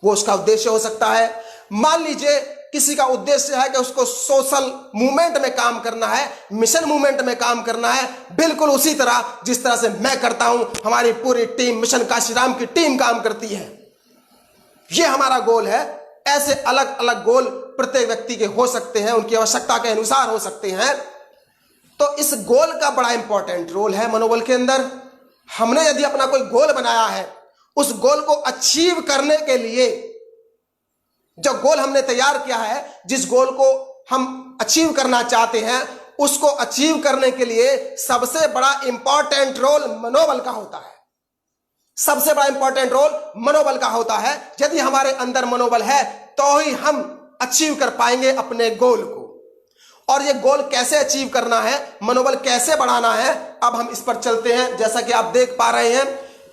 वो उसका उद्देश्य हो सकता है। मान लीजिए किसी का उद्देश्य है कि उसको सोशल मूवमेंट में काम करना है, मिशन मूवमेंट में काम करना है, बिल्कुल उसी तरह जिस तरह से मैं करता हूं, हमारी पूरी टीम, मिशन काशीराम की टीम काम करती है। यह हमारा गोल है। ऐसे अलग अलग गोल प्रत्येक व्यक्ति के हो सकते हैं, उनकी आवश्यकता के अनुसार हो सकते हैं। तो इस गोल का बड़ा इंपॉर्टेंट रोल है मनोबल के अंदर। हमने यदि अपना कोई गोल बनाया है, उस गोल को अचीव करने के लिए, जो गोल हमने तैयार किया है, जिस गोल को हम अचीव करना चाहते हैं, उसको अचीव करने के लिए सबसे बड़ा इंपॉर्टेंट रोल मनोबल का होता है। सबसे बड़ा इंपॉर्टेंट रोल मनोबल का होता है। यदि हमारे अंदर मनोबल है तो ही हम अचीव कर पाएंगे अपने गोल को। और ये गोल कैसे अचीव करना है, मनोबल कैसे बढ़ाना है, अब हम इस पर चलते हैं। जैसा कि आप देख पा रहे हैं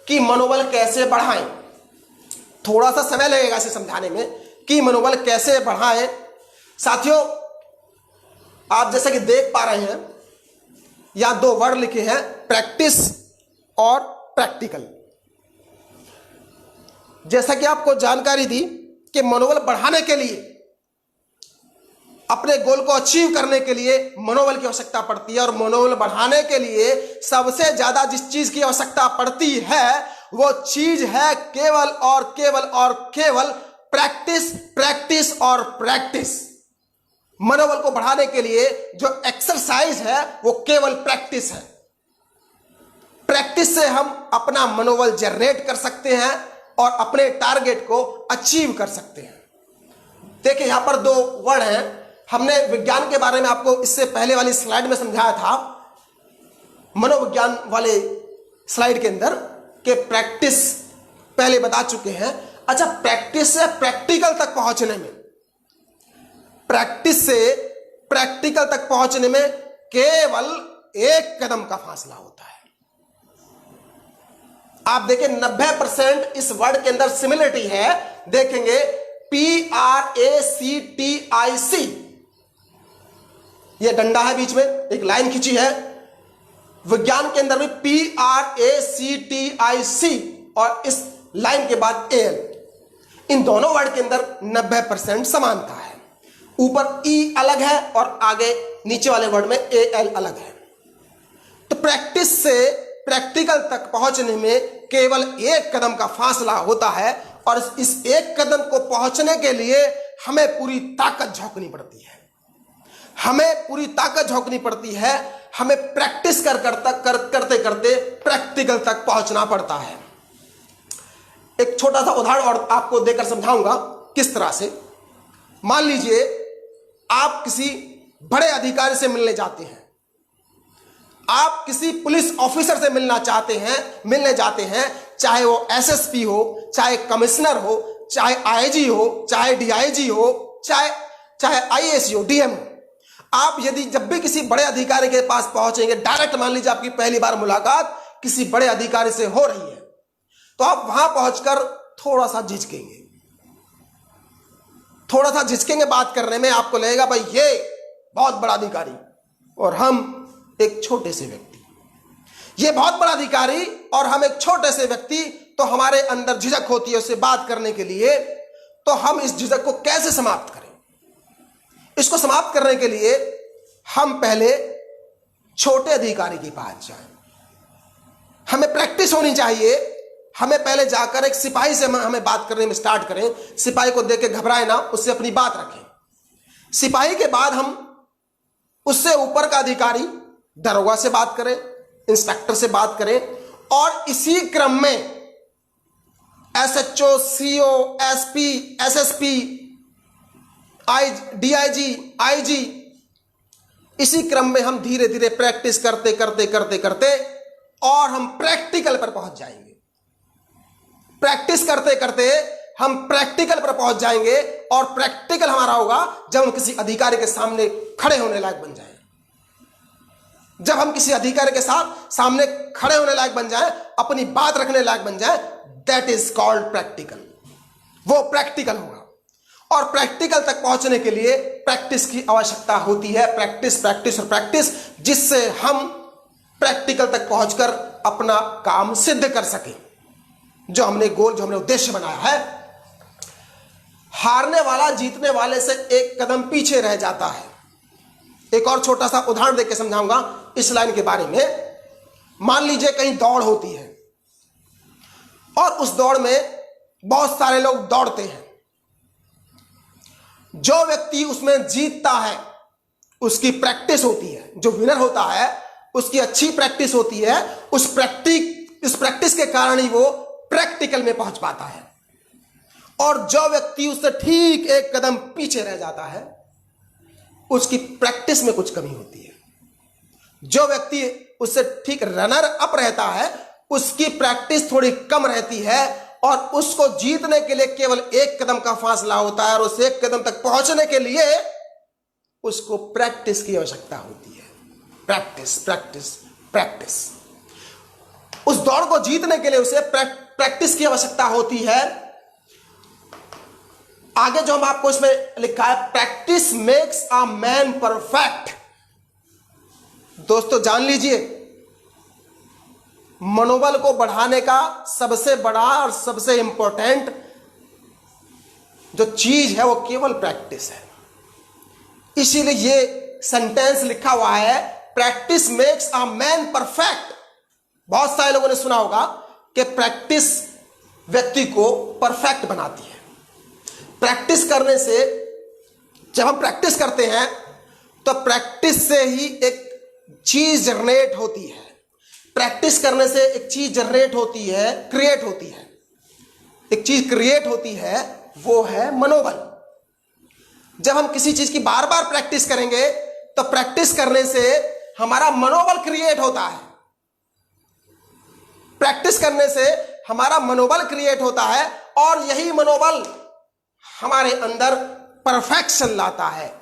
कि मनोबल कैसे बढ़ाएं। थोड़ा सा समय लगेगा इसे समझाने में कि मनोबल कैसे बढ़ाएं। साथियों, आप जैसा कि देख पा रहे हैं, यहां दो वर्ड लिखे हैं, प्रैक्टिस और प्रैक्टिकल। जैसा कि आपको जानकारी दी कि मनोबल बढ़ाने के लिए, अपने गोल को अचीव करने के लिए मनोबल की आवश्यकता पड़ती है। और मनोबल बढ़ाने के लिए सबसे ज्यादा जिस चीज की आवश्यकता पड़ती है, वो चीज है केवल और केवल प्रैक्टिस, प्रैक्टिस और प्रैक्टिस। मनोबल को बढ़ाने के लिए जो एक्सरसाइज है वो केवल प्रैक्टिस है। प्रैक्टिस से हम अपना मनोबल जनरेट कर सकते हैं और अपने टारगेट को अचीव कर सकते हैं। देखिए, यहां पर दो वर्ड हैं। हमने विज्ञान के बारे में आपको इससे पहले वाली स्लाइड में समझाया था, मनोविज्ञान वाले स्लाइड के अंदर, कि प्रैक्टिस पहले बता चुके हैं। अच्छा, प्रैक्टिस से प्रैक्टिकल तक पहुंचने में, प्रैक्टिस से प्रैक्टिकल तक पहुंचने में केवल एक कदम का फासला होता है। आप देखें, 90% इस वर्ड के अंदर सिमिलरिटी है। देखेंगे PRACTIC, ये डंडा है, बीच में एक लाइन खींची है। विज्ञान के अंदर भी PRACTIC और इस लाइन के बाद AL, इन दोनों वर्ड के अंदर 90% समानता है। ऊपर E अलग है और आगे नीचे वाले वर्ड में AL अलग है। तो प्रैक्टिस से प्रैक्टिकल तक पहुंचने में केवल एक कदम का फासला होता है। और इस एक कदम को पहुंचने के लिए हमें पूरी ताकत झोंकनी पड़ती है। हमें पूरी ताकत झोंकनी पड़ती है। हमें प्रैक्टिस करते करते प्रैक्टिकल तक पहुंचना पड़ता है। एक छोटा सा उदाहरण और आपको देकर समझाऊंगा किस तरह से। मान लीजिए आप किसी बड़े अधिकारी से मिलने जाते हैं, आप किसी पुलिस ऑफिसर से मिलने जाते हैं, चाहे वो एसएसपी हो, चाहे कमिश्नर हो, चाहे आईजी हो, चाहे डीआईजी हो, चाहे आईएएस हो, डीएम हो। आप यदि जब भी किसी बड़े अधिकारी के पास पहुंचेंगे, डायरेक्ट मान लीजिए आपकी पहली बार मुलाकात किसी बड़े अधिकारी से हो रही है, तो आप वहां पहुंचकर थोड़ा सा झिझकेंगे बात करने में। आपको लगेगा भाई ये बहुत बड़ा अधिकारी और हम एक छोटे से व्यक्ति, ये बहुत बड़ा अधिकारी और हम एक छोटे से व्यक्ति, तो हमारे अंदर झिझक होती है उससे बात करने के लिए। तो हम इस झिझक को कैसे समाप्त करें? इसको समाप्त करने के लिए हम पहले छोटे अधिकारी के पास जाएं। हमें प्रैक्टिस होनी चाहिए। हमें पहले जाकर एक सिपाही से हमें बात करने में स्टार्ट करें। सिपाही को देख के घबराए ना, उससे अपनी बात रखें। सिपाही के बाद हम उससे ऊपर का अधिकारी, दरोगा से बात करें, इंस्पेक्टर से बात करें, और इसी क्रम में SHO, CO, SP, SSP, DIG, IG, इसी क्रम में हम धीरे धीरे प्रैक्टिस करते और हम प्रैक्टिकल पर पहुंच जाएंगे। प्रैक्टिस करते हम प्रैक्टिकल पर पहुंच जाएंगे और प्रैक्टिकल हमारा होगा जब हम किसी अधिकारी के सामने खड़े होने लायक बन जाएं। जब हम किसी अधिकारी के सामने खड़े होने लायक बन जाएं, अपनी बात रखने लायक बन जाएं, दैट इज कॉल्ड प्रैक्टिकल। वो प्रैक्टिकल होगा। और प्रैक्टिकल तक पहुंचने के लिए प्रैक्टिस की आवश्यकता होती है। प्रैक्टिस, जिससे हम प्रैक्टिकल तक पहुंचकर अपना काम सिद्ध कर सकें, जो हमने उद्देश्य बनाया है। हारने वाला जीतने वाले से एक कदम पीछे रह जाता है। एक और छोटा सा उदाहरण देकर समझाऊंगा इस लाइन के बारे में। मान लीजिए कहीं दौड़ होती है और उस दौड़ में बहुत सारे लोग दौड़ते हैं। जो व्यक्ति उसमें जीतता है उसकी प्रैक्टिस होती है, जो विनर होता है उसकी अच्छी प्रैक्टिस होती है। इस प्रैक्टिस के कारण ही वो प्रैक्टिकल में पहुंच पाता है। और जो व्यक्ति उससे ठीक एक कदम पीछे रह जाता है उसकी प्रैक्टिस में कुछ कमी होती है। जो व्यक्ति उससे ठीक रनर अप रहता है उसकी प्रैक्टिस थोड़ी कम रहती है और उसको जीतने के लिए केवल एक कदम का फासला होता है और उस एक कदम तक पहुंचने के लिए उसको प्रैक्टिस की आवश्यकता होती है। प्रैक्टिस। उस दौड़ को जीतने के लिए उसे प्रैक्टिस की आवश्यकता होती है। आगे जो हम आपको इसमें लिखा है, practice makes a man perfect. दोस्तों जान लीजिए, मनोबल को बढ़ाने का सबसे बड़ा और सबसे इंपॉर्टेंट जो चीज है वो केवल प्रैक्टिस है। इसीलिए ये सेंटेंस लिखा हुआ है, practice makes a man perfect. बहुत सारे लोगों ने सुना होगा कि प्रैक्टिस व्यक्ति को परफेक्ट बनाती है। प्रैक्टिस करने से, जब हम प्रैक्टिस करते हैं तो प्रैक्टिस से ही एक चीज जनरेट होती है। प्रैक्टिस करने से एक चीज जनरेट होती है, क्रिएट होती है। एक चीज क्रिएट होती है, वो है मनोबल। जब हम किसी चीज की बार बार प्रैक्टिस करेंगे तो प्रैक्टिस करने से हमारा मनोबल क्रिएट होता है। प्रैक्टिस करने से हमारा मनोबल क्रिएट होता है और यही मनोबल हमारे अंदर परफेक्शन लाता है।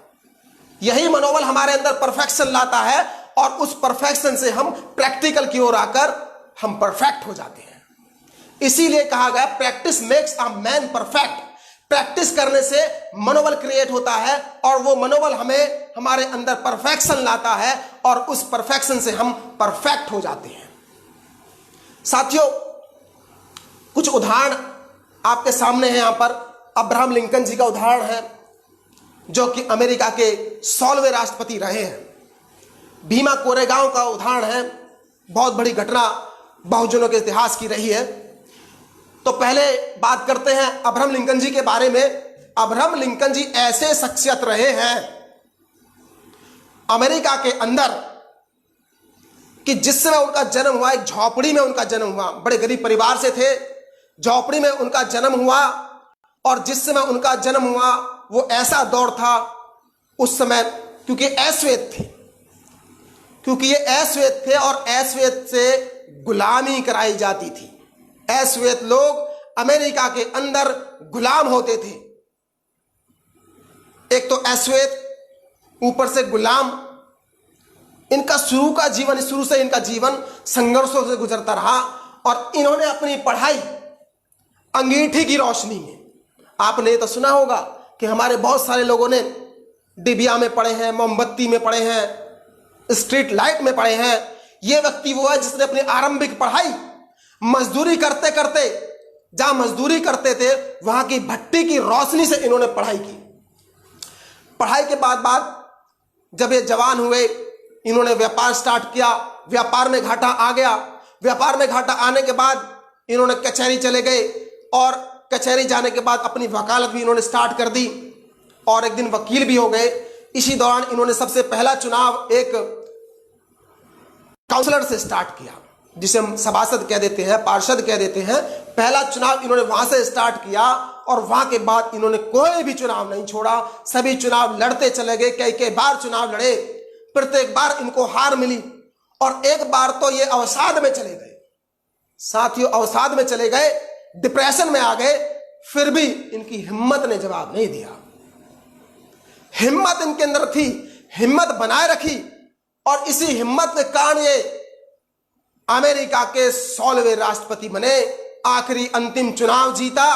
यही मनोबल हमारे अंदर परफेक्शन लाता है और उस परफेक्शन से हम प्रैक्टिकल की ओर आकर हम परफेक्ट हो जाते हैं। इसीलिए कहा गया practice makes a man perfect. Practice करने से मनोबल क्रिएट होता है और वो मनोबल हमें हमारे अंदर परफेक्शन लाता है और उस परफेक्शन से हम परफेक्ट हो जाते हैं। साथियों, कुछ उदाहरण आपके सामने हैं। यहां पर अब्राहम लिंकन जी का उदाहरण है, जो कि अमेरिका के 16वें राष्ट्रपति रहे हैं। भीमा कोरेगांव का उदाहरण है, बहुत बड़ी घटना बहुजनों के इतिहास की रही है। तो पहले बात करते हैं अब्राहम लिंकन जी के बारे में। अब्राहम लिंकन जी ऐसे शख्सियत रहे हैं अमेरिका के अंदर कि जिस समय उनका जन्म हुआ एक झोपड़ी में उनका जन्म हुआ। बड़े गरीब परिवार से थे, झोपड़ी में उनका जन्म हुआ, और जिस समय उनका जन्म हुआ वो ऐसा दौर था उस समय, क्योंकि अश्वेत थे, क्योंकि ये अश्वेत थे और अश्वेत से गुलामी कराई जाती थी। अश्वेत लोग अमेरिका के अंदर गुलाम होते थे। एक तो अश्वेत, ऊपर से गुलाम। इनका शुरू से इनका जीवन संघर्षों से गुजरता रहा, और इन्होंने अपनी पढ़ाई अंगीठी की रोशनी में, आपने तो सुना होगा कि हमारे बहुत सारे लोगों ने डिबिया में पढ़े हैं, मोमबत्ती में पढ़े हैं, स्ट्रीट लाइट में पढ़े हैं। यह व्यक्ति वो है जिसने अपनी आरंभिक पढ़ाई मजदूरी करते करते, जहां मजदूरी करते थे वहां की भट्टी की रोशनी से इन्होंने पढ़ाई की। पढ़ाई के बाद जब ये जवान हुए, इन्होंने व्यापार स्टार्ट किया। व्यापार में घाटा आ गया। व्यापार में घाटा आने के बाद इन्होंने कचहरी चले गए, और कचहरी जाने के बाद अपनी वकालत भी इन्होंने स्टार्ट कर दी, और एक दिन वकील भी हो गए। इसी दौरान इन्होंने सबसे पहला चुनाव एक काउंसलर से स्टार्ट किया, जिसे हम सभासद कह देते हैं, पार्षद कह देते हैं। पहला चुनाव इन्होंने वहां से स्टार्ट किया, और वहां के बाद इन्होंने कोई भी चुनाव नहीं छोड़ा। सभी चुनाव लड़ते चले गए, कई बार चुनाव लड़े, प्रत्येक बार इनको हार मिली, और एक बार तो ये अवसाद में चले गए। साथियों, अवसाद में चले गए, डिप्रेशन में आ गए, फिर भी इनकी हिम्मत ने जवाब नहीं दिया। हिम्मत इनके अंदर थी, हिम्मत बनाए रखी, और इसी हिम्मत के कारण ये अमेरिका के 16वें राष्ट्रपति बने। आखिरी अंतिम चुनाव जीता,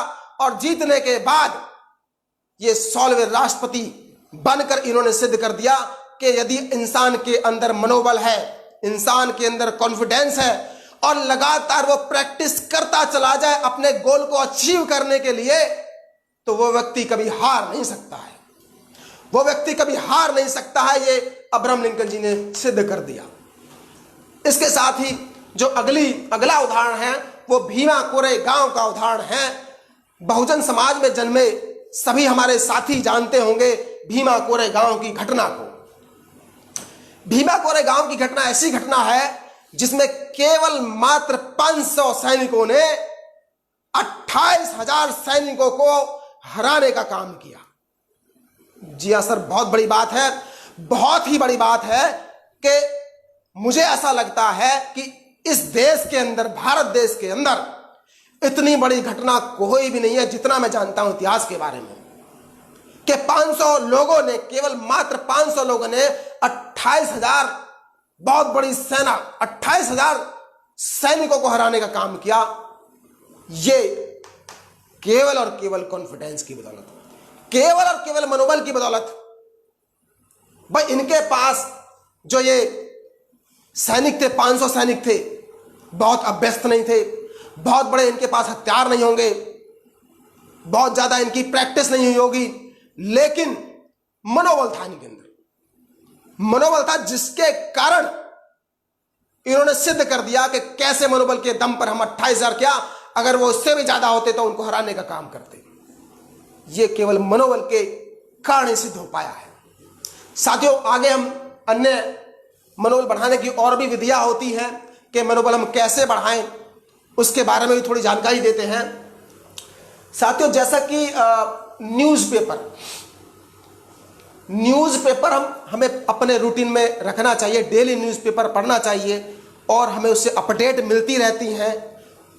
और जीतने के बाद ये 16वें राष्ट्रपति बनकर इन्होंने सिद्ध कर दिया कि यदि इंसान के अंदर मनोबल है, इंसान के अंदर कॉन्फिडेंस है, और लगातार वो प्रैक्टिस करता चला जाए अपने गोल को अचीव करने के लिए, तो वो व्यक्ति कभी हार नहीं सकता है। वो व्यक्ति कभी हार नहीं सकता है। ये अब्राहम लिंकन जी ने सिद्ध कर दिया। इसके साथ ही जो अगला उदाहरण है वो भीमा कोरेगांव का उदाहरण है। बहुजन समाज में जन्मे सभी हमारे साथी जानते होंगे भीमा कोरेगांव की घटना को। भीमा कोरेगांव की घटना ऐसी घटना है जिसमें केवल मात्र 500 सैनिकों ने 28,000 सैनिकों को हराने का काम किया। जी हां सर, बहुत बड़ी बात है, बहुत ही बड़ी बात है कि मुझे ऐसा लगता है कि इस देश के अंदर, भारत देश के अंदर इतनी बड़ी घटना कोई भी नहीं है जितना मैं जानता हूं इतिहास के बारे में, कि 500 लोगों ने, केवल मात्र 500 लोगों ने 28,000, बहुत बड़ी सेना, 28,000 सैनिकों को हराने का काम किया। ये केवल और केवल कॉन्फिडेंस की बदौलत, केवल और केवल मनोबल की बदौलत। भाई इनके पास जो ये सैनिक थे, 500 सैनिक थे, बहुत अभ्यस्त नहीं थे, बहुत बड़े इनके पास हथियार नहीं होंगे, बहुत ज्यादा इनकी प्रैक्टिस नहीं हुई होगी, लेकिन मनोबल था इनके अंदर, मनोबल था जिसके कारण इन्होंने सिद्ध कर दिया कि कैसे मनोबल के दम पर हम 28,000 क्या, अगर वो उससे भी ज्यादा होते तो उनको हराने का काम करते। ये केवल मनोबल के कारण ही सिद्ध हो पाया है। साथियों, आगे हम अन्य मनोबल बढ़ाने की और भी विधियां होती हैं कि मनोबल हम कैसे बढ़ाएं, उसके बारे में भी थोड़ी जानकारी देते हैं। साथियों, जैसा कि न्यूज़पेपर हमें अपने रूटीन में रखना चाहिए, डेली न्यूज़पेपर पढ़ना चाहिए, और हमें उससे अपडेट मिलती रहती हैं,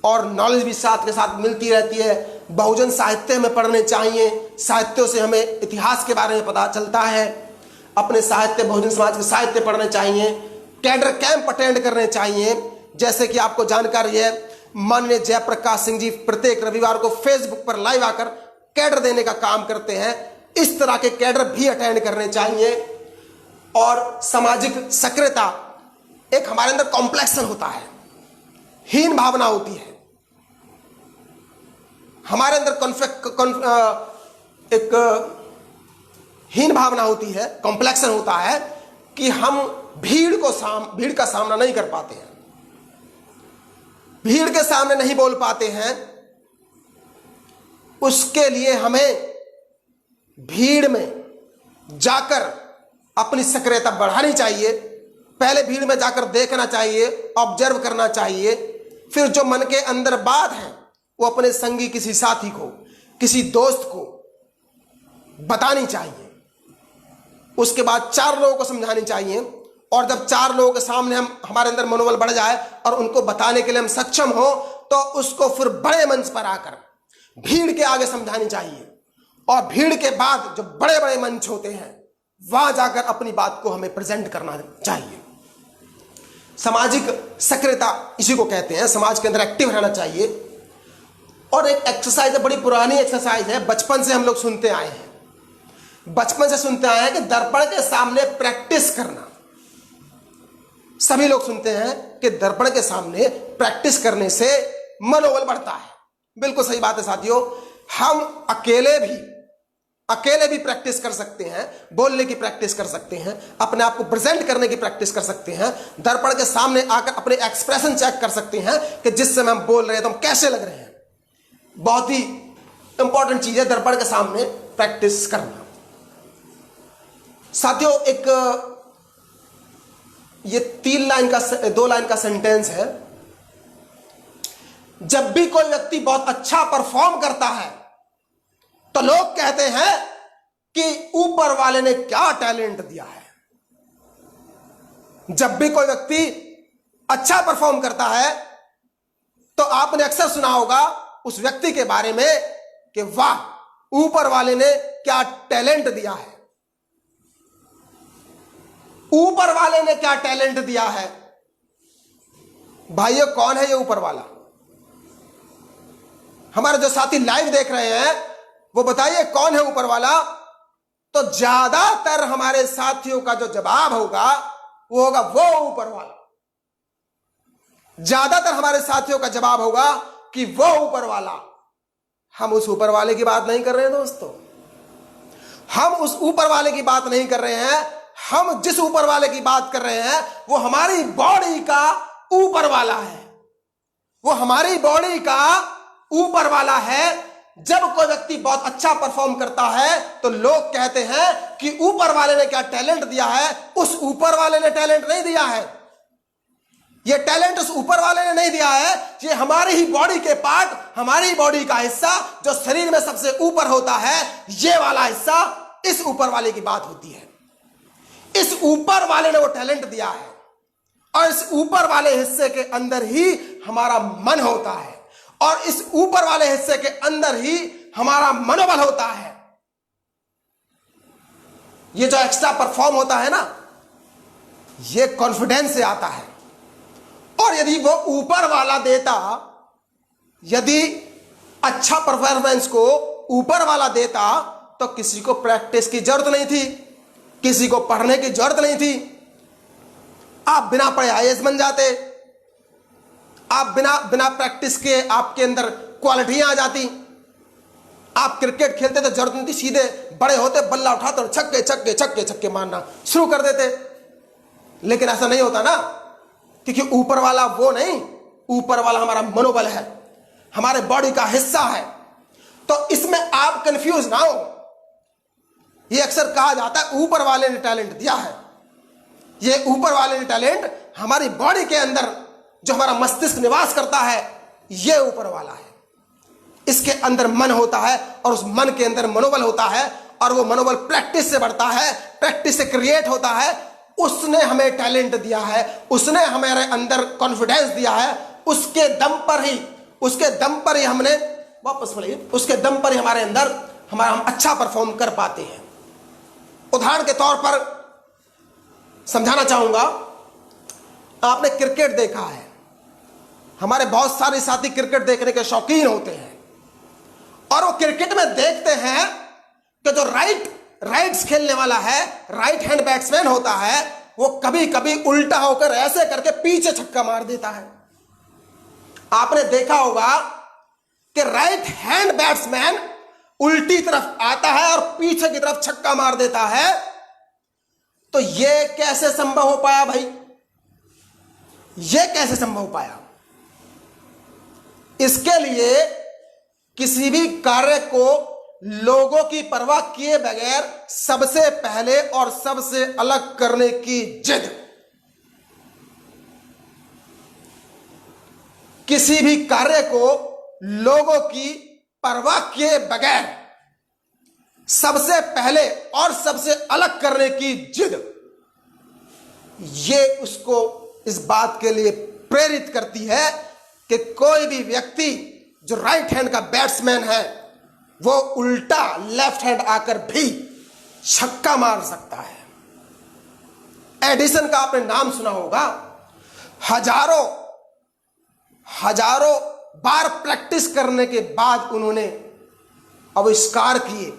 और नॉलेज भी साथ के साथ मिलती रहती है। बहुजन साहित्य हमें पढ़ने चाहिए, साहित्यों से हमें इतिहास के बारे में पता चलता है। अपने साहित्य, बहुजन समाज के साहित्य पढ़ने चाहिए, कैडर कैंप अटेंड करने चाहिए। जैसे कि आपको जानकारी है, माननीय जयप्रकाश सिंह जी प्रत्येक रविवार को फेसबुक पर लाइव आकर कैडर देने का काम करते हैं। इस तरह के कैडर भी अटेंड करने चाहिए। और सामाजिक सक्रियता, एक हमारे अंदर कॉम्प्लेक्सन होता है, हीन भावना होती है हमारे अंदर, एक हीन भावना होती है, कॉम्प्लेक्सन होता है कि हम भीड़ का सामना नहीं कर पाते हैं, भीड़ के सामने नहीं बोल पाते हैं। उसके लिए हमें भीड़ में जाकर अपनी सक्रियता बढ़ानी चाहिए। पहले भीड़ में जाकर देखना चाहिए, ऑब्जर्व करना चाहिए, फिर जो मन के अंदर बात है वो अपने संगी किसी साथी को, किसी दोस्त को बतानी चाहिए। उसके बाद 4 लोगों को समझानी चाहिए, और जब 4 लोगों के सामने हमारे अंदर मनोबल बढ़ जाए और उनको बताने के लिए हम सक्षम हो, तो उसको फिर बड़े मंच पर आकर भीड़ के आगे समझानी चाहिए। और भीड़ के बाद जो बड़े बड़े मंच होते हैं वहां जाकर अपनी बात को हमें प्रेजेंट करना चाहिए। सामाजिक सक्रियता इसी को कहते हैं, समाज के अंदर एक्टिव रहना चाहिए। और एक एक्सरसाइज है, बड़ी पुरानी एक्सरसाइज है, बचपन से हम लोग सुनते आए हैं। बचपन से सुनते आए हैं कि दर्पण के सामने प्रैक्टिस करना। सभी लोग सुनते हैं कि दर्पण के सामने प्रैक्टिस करने से मनोबल बढ़ता है। बिल्कुल सही बात है साथियों। हम अकेले भी प्रैक्टिस कर सकते हैं, बोलने की प्रैक्टिस कर सकते हैं, अपने आप को प्रेजेंट करने की प्रैक्टिस कर सकते हैं, दर्पण के सामने आकर अपने एक्सप्रेशन चेक कर सकते हैं कि जिस समय हम बोल रहे हैं तो हम कैसे लग रहे हैं। बहुत ही इंपॉर्टेंट चीज है दर्पण के सामने प्रैक्टिस करना। साथियों, एक ये 2 लाइन का सेंटेंस है। जब भी कोई व्यक्ति बहुत अच्छा परफॉर्म करता है तो लोग कहते हैं कि ऊपर वाले ने क्या टैलेंट दिया है। जब भी कोई व्यक्ति अच्छा परफॉर्म करता है तो आपने अक्सर सुना होगा उस व्यक्ति के बारे में कि वाह, ऊपर वाले ने क्या टैलेंट दिया है। ऊपर वाले ने क्या टैलेंट दिया है। भाइयों, कौन है ये ऊपर वाला? हमारे जो साथी लाइव देख रहे हैं वो बताइए कौन है ऊपर वाला। तो ज्यादातर हमारे साथियों का जो जवाब होगा वो होगा वो ऊपर वाला। ज्यादातर हमारे साथियों का जवाब होगा कि वो ऊपर वाला। हम उस ऊपर वाले की बात नहीं कर रहे हैं दोस्तों, हम उस ऊपर वाले की बात नहीं कर रहे हैं। हम जिस ऊपर वाले की बात कर रहे हैं वो हमारी बॉडी का ऊपर वाला है। वो हमारी बॉडी का ऊपर वाला है। जब कोई व्यक्ति बहुत अच्छा परफॉर्म करता है तो लोग कहते हैं कि ऊपर वाले ने क्या टैलेंट दिया है। उस ऊपर वाले ने टैलेंट नहीं दिया है। ये टैलेंट उस ऊपर वाले ने नहीं दिया है। ये हमारी ही बॉडी के पार्ट, हमारी बॉडी का हिस्सा जो शरीर में सबसे ऊपर होता है, ये वाला हिस्सा, इस ऊपर वाले की बात होती है। इस ऊपर वाले ने वो टैलेंट दिया है और इस ऊपर वाले हिस्से के अंदर ही हमारा मन होता है और इस ऊपर वाले हिस्से के अंदर ही हमारा मनोबल होता है। ये जो एक्स्ट्रा परफॉर्म होता है ना, ये कॉन्फिडेंस से आता है। और यदि वो ऊपर वाला देता, यदि अच्छा परफॉर्मेंस को ऊपर वाला देता तो किसी को प्रैक्टिस की जरूरत नहीं थी, किसी को पढ़ने की जरूरत नहीं थी। आप बिना पढ़े आईएएस बन जाते, आप बिना प्रैक्टिस के आपके अंदर क्वालिटियां आ जाती। आप क्रिकेट खेलते तो जरूरत नहीं थी, सीधे बड़े होते बल्ला उठाते और छक्के छक्के छक्के छक्के मारना शुरू कर देते। लेकिन ऐसा नहीं होता ना, क्योंकि ऊपर वाला वो नहीं, ऊपर वाला हमारा मनोबल है, हमारे बॉडी का हिस्सा है। तो इसमें आप कंफ्यूज ना हो। ये अक्सर कहा जाता है ऊपर वाले ने टैलेंट दिया है। ये ऊपर वाले ने टैलेंट हमारी बॉडी के अंदर जो हमारा मस्तिष्क निवास करता है, ये ऊपर वाला है। इसके अंदर मन होता है और उस मन के अंदर मनोबल होता है और वो मनोबल प्रैक्टिस से बढ़ता है, प्रैक्टिस से क्रिएट होता है। उसने हमें टैलेंट दिया है, उसने हमारे अंदर कॉन्फिडेंस दिया है। उसके दम पर ही हमने वापस बोलिए, उसके दम पर ही हमारे अंदर हम अच्छा परफॉर्म कर पाते हैं। उदाहरण के तौर पर समझाना चाहूंगा, आपने क्रिकेट देखा है, हमारे बहुत सारे साथी क्रिकेट देखने के शौकीन होते हैं और वो क्रिकेट में देखते हैं कि जो राइट्स खेलने वाला है, राइट हैंड बैट्समैन होता है, वो कभी कभी उल्टा होकर ऐसे करके पीछे छक्का मार देता है। आपने देखा होगा कि राइट हैंड बैट्समैन उल्टी तरफ आता है और पीछे की तरफ छक्का मार देता है। तो यह कैसे संभव हो पाया भाई? यह कैसे संभव हो पाया? इसके लिए किसी भी कार्य को लोगों की परवाह किए बगैर सबसे पहले और सबसे अलग करने की जिद। किसी भी कार्य को लोगों की परवाह किए बगैर सबसे पहले और सबसे अलग करने की जिद, ये उसको इस बात के लिए प्रेरित करती है कि कोई भी व्यक्ति जो राइट हैंड का बैट्समैन है वो उल्टा लेफ्ट हैंड आकर भी छक्का मार सकता है। एडिसन का आपने नाम सुना होगा। हजारों बार प्रैक्टिस करने के बाद उन्होंने आविष्कार किए,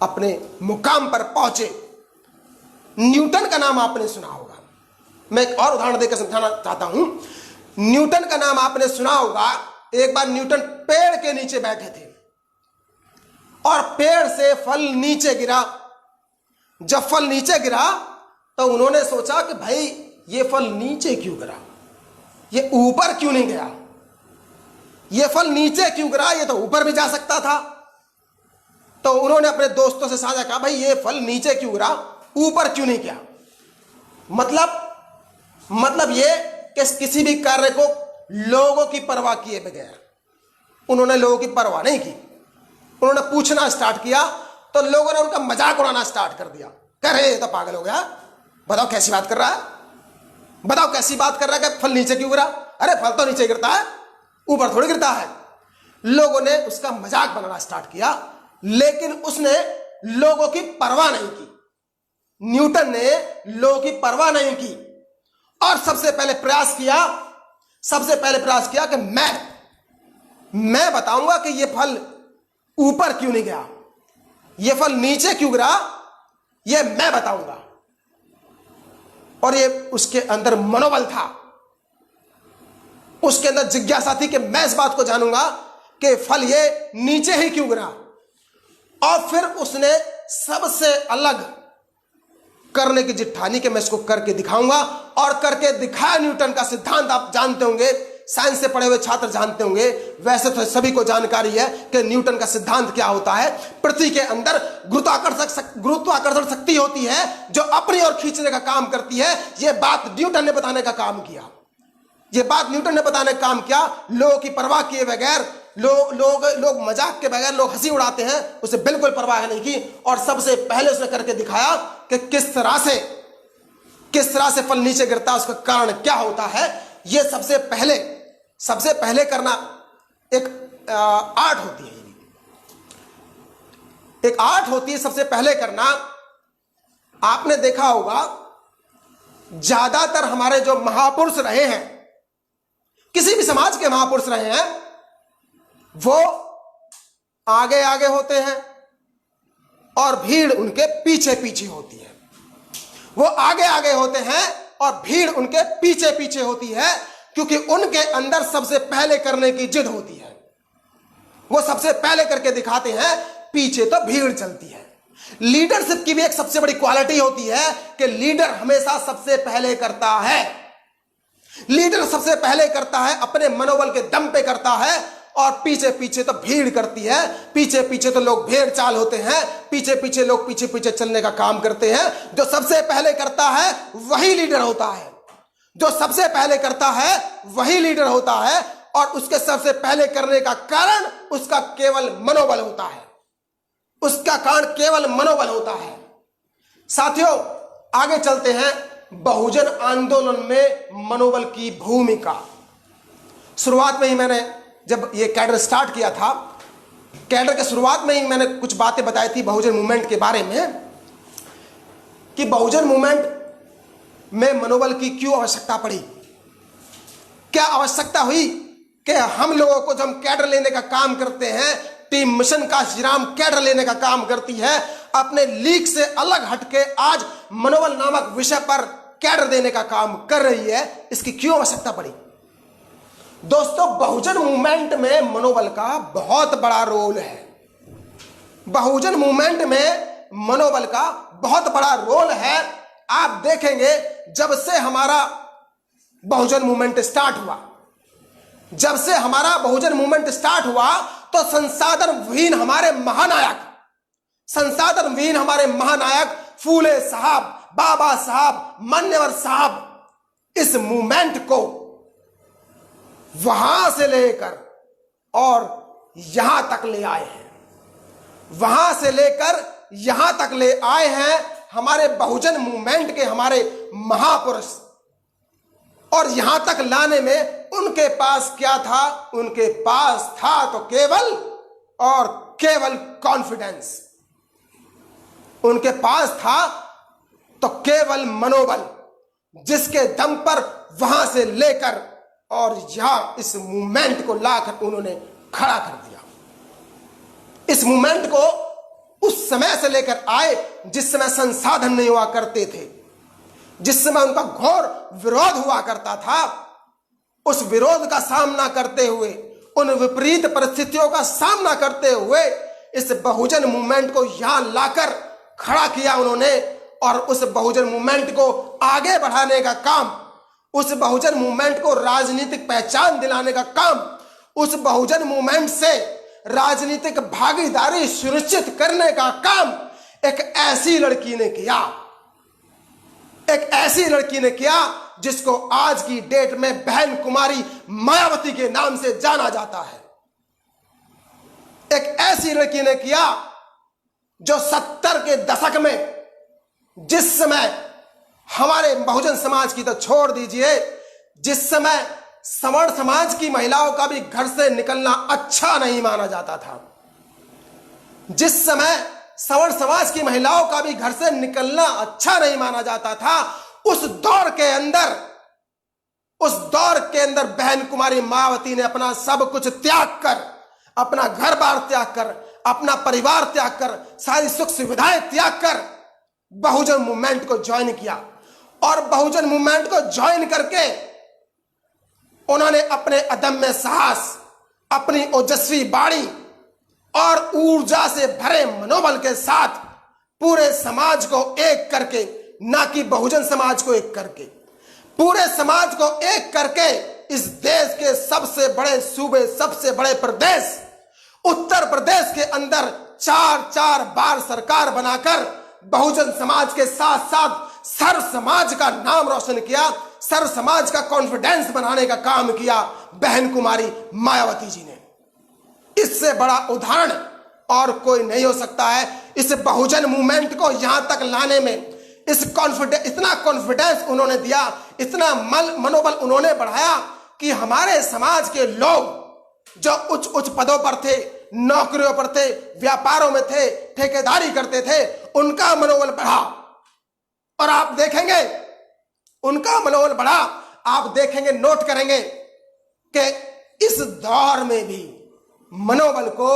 अपने मुकाम पर पहुंचे। न्यूटन का नाम आपने सुना होगा। मैं एक और उदाहरण देकर समझाना चाहता हूं। न्यूटन का नाम आपने सुना होगा। एक बार न्यूटन पेड़ के नीचे बैठे थे और पेड़ से फल नीचे गिरा। जब फल नीचे गिरा तो उन्होंने सोचा कि भाई ये फल नीचे क्यों गिरा, ये ऊपर क्यों नहीं गया, ये फल नीचे क्यों गिरा, ये तो ऊपर भी जा सकता था। तो उन्होंने अपने दोस्तों से साझा कहा, भाई ये फल नीचे क्यों गिरा, ऊपर क्यों नहीं गया। मतलब ये कि किसी भी कार्य को लोगों की परवाह किए बगैर उन्होंने लोगों की परवाह नहीं की। उन्होंने पूछना स्टार्ट किया तो लोगों ने उनका मजाक उड़ाना स्टार्ट कर दिया। कह रहे ये तो पागल हो गया, बताओ कैसी बात कर रहा है, बताओ कैसी बात कर रहा है कि फल नीचे क्यों गिरा। अरे फल तो नीचे गिरता है, ऊपर थोड़ी गिरता है। लोगों ने उसका मजाक बनाना स्टार्ट किया, लेकिन उसने लोगों की परवाह नहीं की। न्यूटन ने लोगों की परवाह नहीं की और सबसे पहले प्रयास किया कि मैं बताऊंगा कि यह फल ऊपर क्यों नहीं गया, यह फल नीचे क्यों गिरा, यह मैं बताऊंगा। और ये उसके अंदर मनोबल था, उसके अंदर जिज्ञासा थी कि मैं इस बात को जानूंगा कि फल ये नीचे ही क्यों गिरा। और फिर उसने सबसे अलग करने की जिद ठानी कि मैं इसको करके दिखाऊंगा। और करके दिखाया। न्यूटन का सिद्धांत आप जानते होंगे, साइंस से पढ़े हुए छात्र जानते होंगे। वैसे तो सभी को जानकारी है कि न्यूटन का सिद्धांत क्या होता है। पृथ्वी के अंदर गुरुत्वाकर्षण शक्ति होती है जो अपनी ओर खींचने का काम करती है। यह बात न्यूटन ने बताने का काम किया। लोगों की परवाह किए बगैर, लोग मजाक के बगैर लोग हंसी उड़ाते हैं, उसे बिल्कुल परवाह नहीं की। और सबसे पहले उसने करके दिखाया कि किस तरह से फल नीचे गिरता है, उसका कारण क्या होता है। यह सबसे पहले करना एक आर्ट होती है। एक आर्ट होती है सबसे पहले करना। आपने देखा होगा ज्यादातर हमारे जो महापुरुष रहे हैं, किसी भी समाज के महापुरुष रहे हैं, वो आगे आगे होते हैं और भीड़ उनके पीछे पीछे होती है। वो आगे आगे होते हैं और भीड़ उनके पीछे पीछे होती है, क्योंकि उनके अंदर सबसे पहले करने की जिद होती है। वो सबसे पहले करके दिखाते हैं, पीछे तो भीड़ चलती है। लीडरशिप की भी एक सबसे बड़ी क्वालिटी होती है कि लीडर हमेशा सबसे पहले करता है। लीडर सबसे पहले करता है, अपने मनोबल के दम पे करता है, और पीछे पीछे तो भीड़ करती है। पीछे पीछे तो लोग भेड़ चाल होते हैं, पीछे पीछे लोग पीछे पीछे चलने का काम करते हैं। जो सबसे पहले करता है वही लीडर होता है। जो सबसे पहले करता है वही लीडर होता है, और उसके सबसे पहले करने का कारण उसका केवल मनोबल होता है। उसका कारण केवल मनोबल होता है। साथियों, आगे चलते हैं। बहुजन आंदोलन में मनोबल की भूमिका। शुरुआत में ही मैंने जब ये कैडर स्टार्ट किया था, कैडर के शुरुआत में ही मैंने कुछ बातें बताई थी बहुजन मूवमेंट के बारे में, कि बहुजन मूवमेंट में मनोबल की क्यों आवश्यकता पड़ी। क्या आवश्यकता हुई कि हम लोगों को, जब हम कैडर लेने का काम करते हैं, टीम मिशन का श्रीराम कैडर लेने का काम करती है, अपने लीग से अलग हटके आज मनोबल नामक विषय पर कैडर देने का काम कर रही है, इसकी क्यों आवश्यकता पड़ी। दोस्तों, बहुजन मूवमेंट में मनोबल का बहुत बड़ा रोल है। बहुजन मूवमेंट में मनोबल का बहुत बड़ा रोल है। आप देखेंगे जब से हमारा बहुजन मूवमेंट स्टार्ट हुआ, तो संसाधन विहीन हमारे महानायक फूले साहब, बाबा साहब, मान्यवर साहब इस मूवमेंट को वहां से लेकर और यहां तक ले आए हैं। वहां से लेकर यहां तक ले आए हैं हमारे बहुजन मूवमेंट के हमारे महापुरुष। और यहां तक लाने में उनके पास क्या था? उनके पास था तो केवल और केवल कॉन्फिडेंस। उनके पास था तो केवल मनोबल, जिसके दम पर वहां से लेकर और यहां इस मूवमेंट को लाकर उन्होंने खड़ा कर दिया। इस मूवमेंट को उस समय से लेकर आए जिस समय संसाधन नहीं हुआ करते थे, जिस समय उनका घोर विरोध हुआ करता था। उस विरोध का सामना करते हुए, उन विपरीत परिस्थितियों का सामना करते हुए इस बहुजन मूवमेंट को यहां लाकर खड़ा किया उन्होंने। और उस बहुजन मूवमेंट को आगे बढ़ाने का काम, उस बहुजन मूवमेंट को राजनीतिक पहचान दिलाने का काम, उस बहुजन मूवमेंट से राजनीतिक भागीदारी सुनिश्चित करने का काम एक ऐसी लड़की ने किया, एक ऐसी लड़की ने किया जिसको आज की डेट में बहन कुमारी मायावती के नाम से जाना जाता है। एक ऐसी लड़की ने किया जो 70 के दशक में, जिस समय हमारे बहुजन समाज की तो छोड़ दीजिए, जिस समय सवर्ण समाज की महिलाओं का भी घर से निकलना अच्छा नहीं माना जाता था, जिस समय सवर्ण समाज की महिलाओं का भी घर से निकलना अच्छा नहीं माना जाता था, उस दौर के अंदर बहन कुमारी मायावती ने अपना सब कुछ त्याग कर, अपना घर बार त्याग कर, अपना परिवार त्याग कर, सारी सुख सुविधाएं त्याग कर बहुजन मूवमेंट को ज्वाइन किया। और बहुजन मूवमेंट को ज्वाइन करके उन्होंने अपने अदम्य साहस, अपनी ओजस्वी बाणी और ऊर्जा से भरे मनोबल के साथ पूरे समाज को एक करके, ना कि बहुजन समाज को एक करके, पूरे समाज को एक करके इस देश के सबसे बड़े सूबे, सबसे बड़े प्रदेश उत्तर प्रदेश के अंदर 4 बार सरकार बनाकर बहुजन समाज के साथ साथ सर्व समाज का नाम रोशन किया, सर्व समाज का कॉन्फिडेंस बनाने का काम किया बहन कुमारी मायावती जी ने। इससे बड़ा उदाहरण और कोई नहीं हो सकता है। इस बहुजन मूवमेंट को यहां तक लाने में इतना कॉन्फिडेंस उन्होंने दिया, इतना मनोबल उन्होंने बढ़ाया कि हमारे समाज के लोग जो उच्च पदों पर थे, नौकरियों पर थे, व्यापारों में थे, ठेकेदारी करते थे, उनका मनोबल बढ़ा। और आप देखेंगे उनका मनोबल बढ़ा, आप देखेंगे, नोट करेंगे कि इस दौर में भी मनोबल को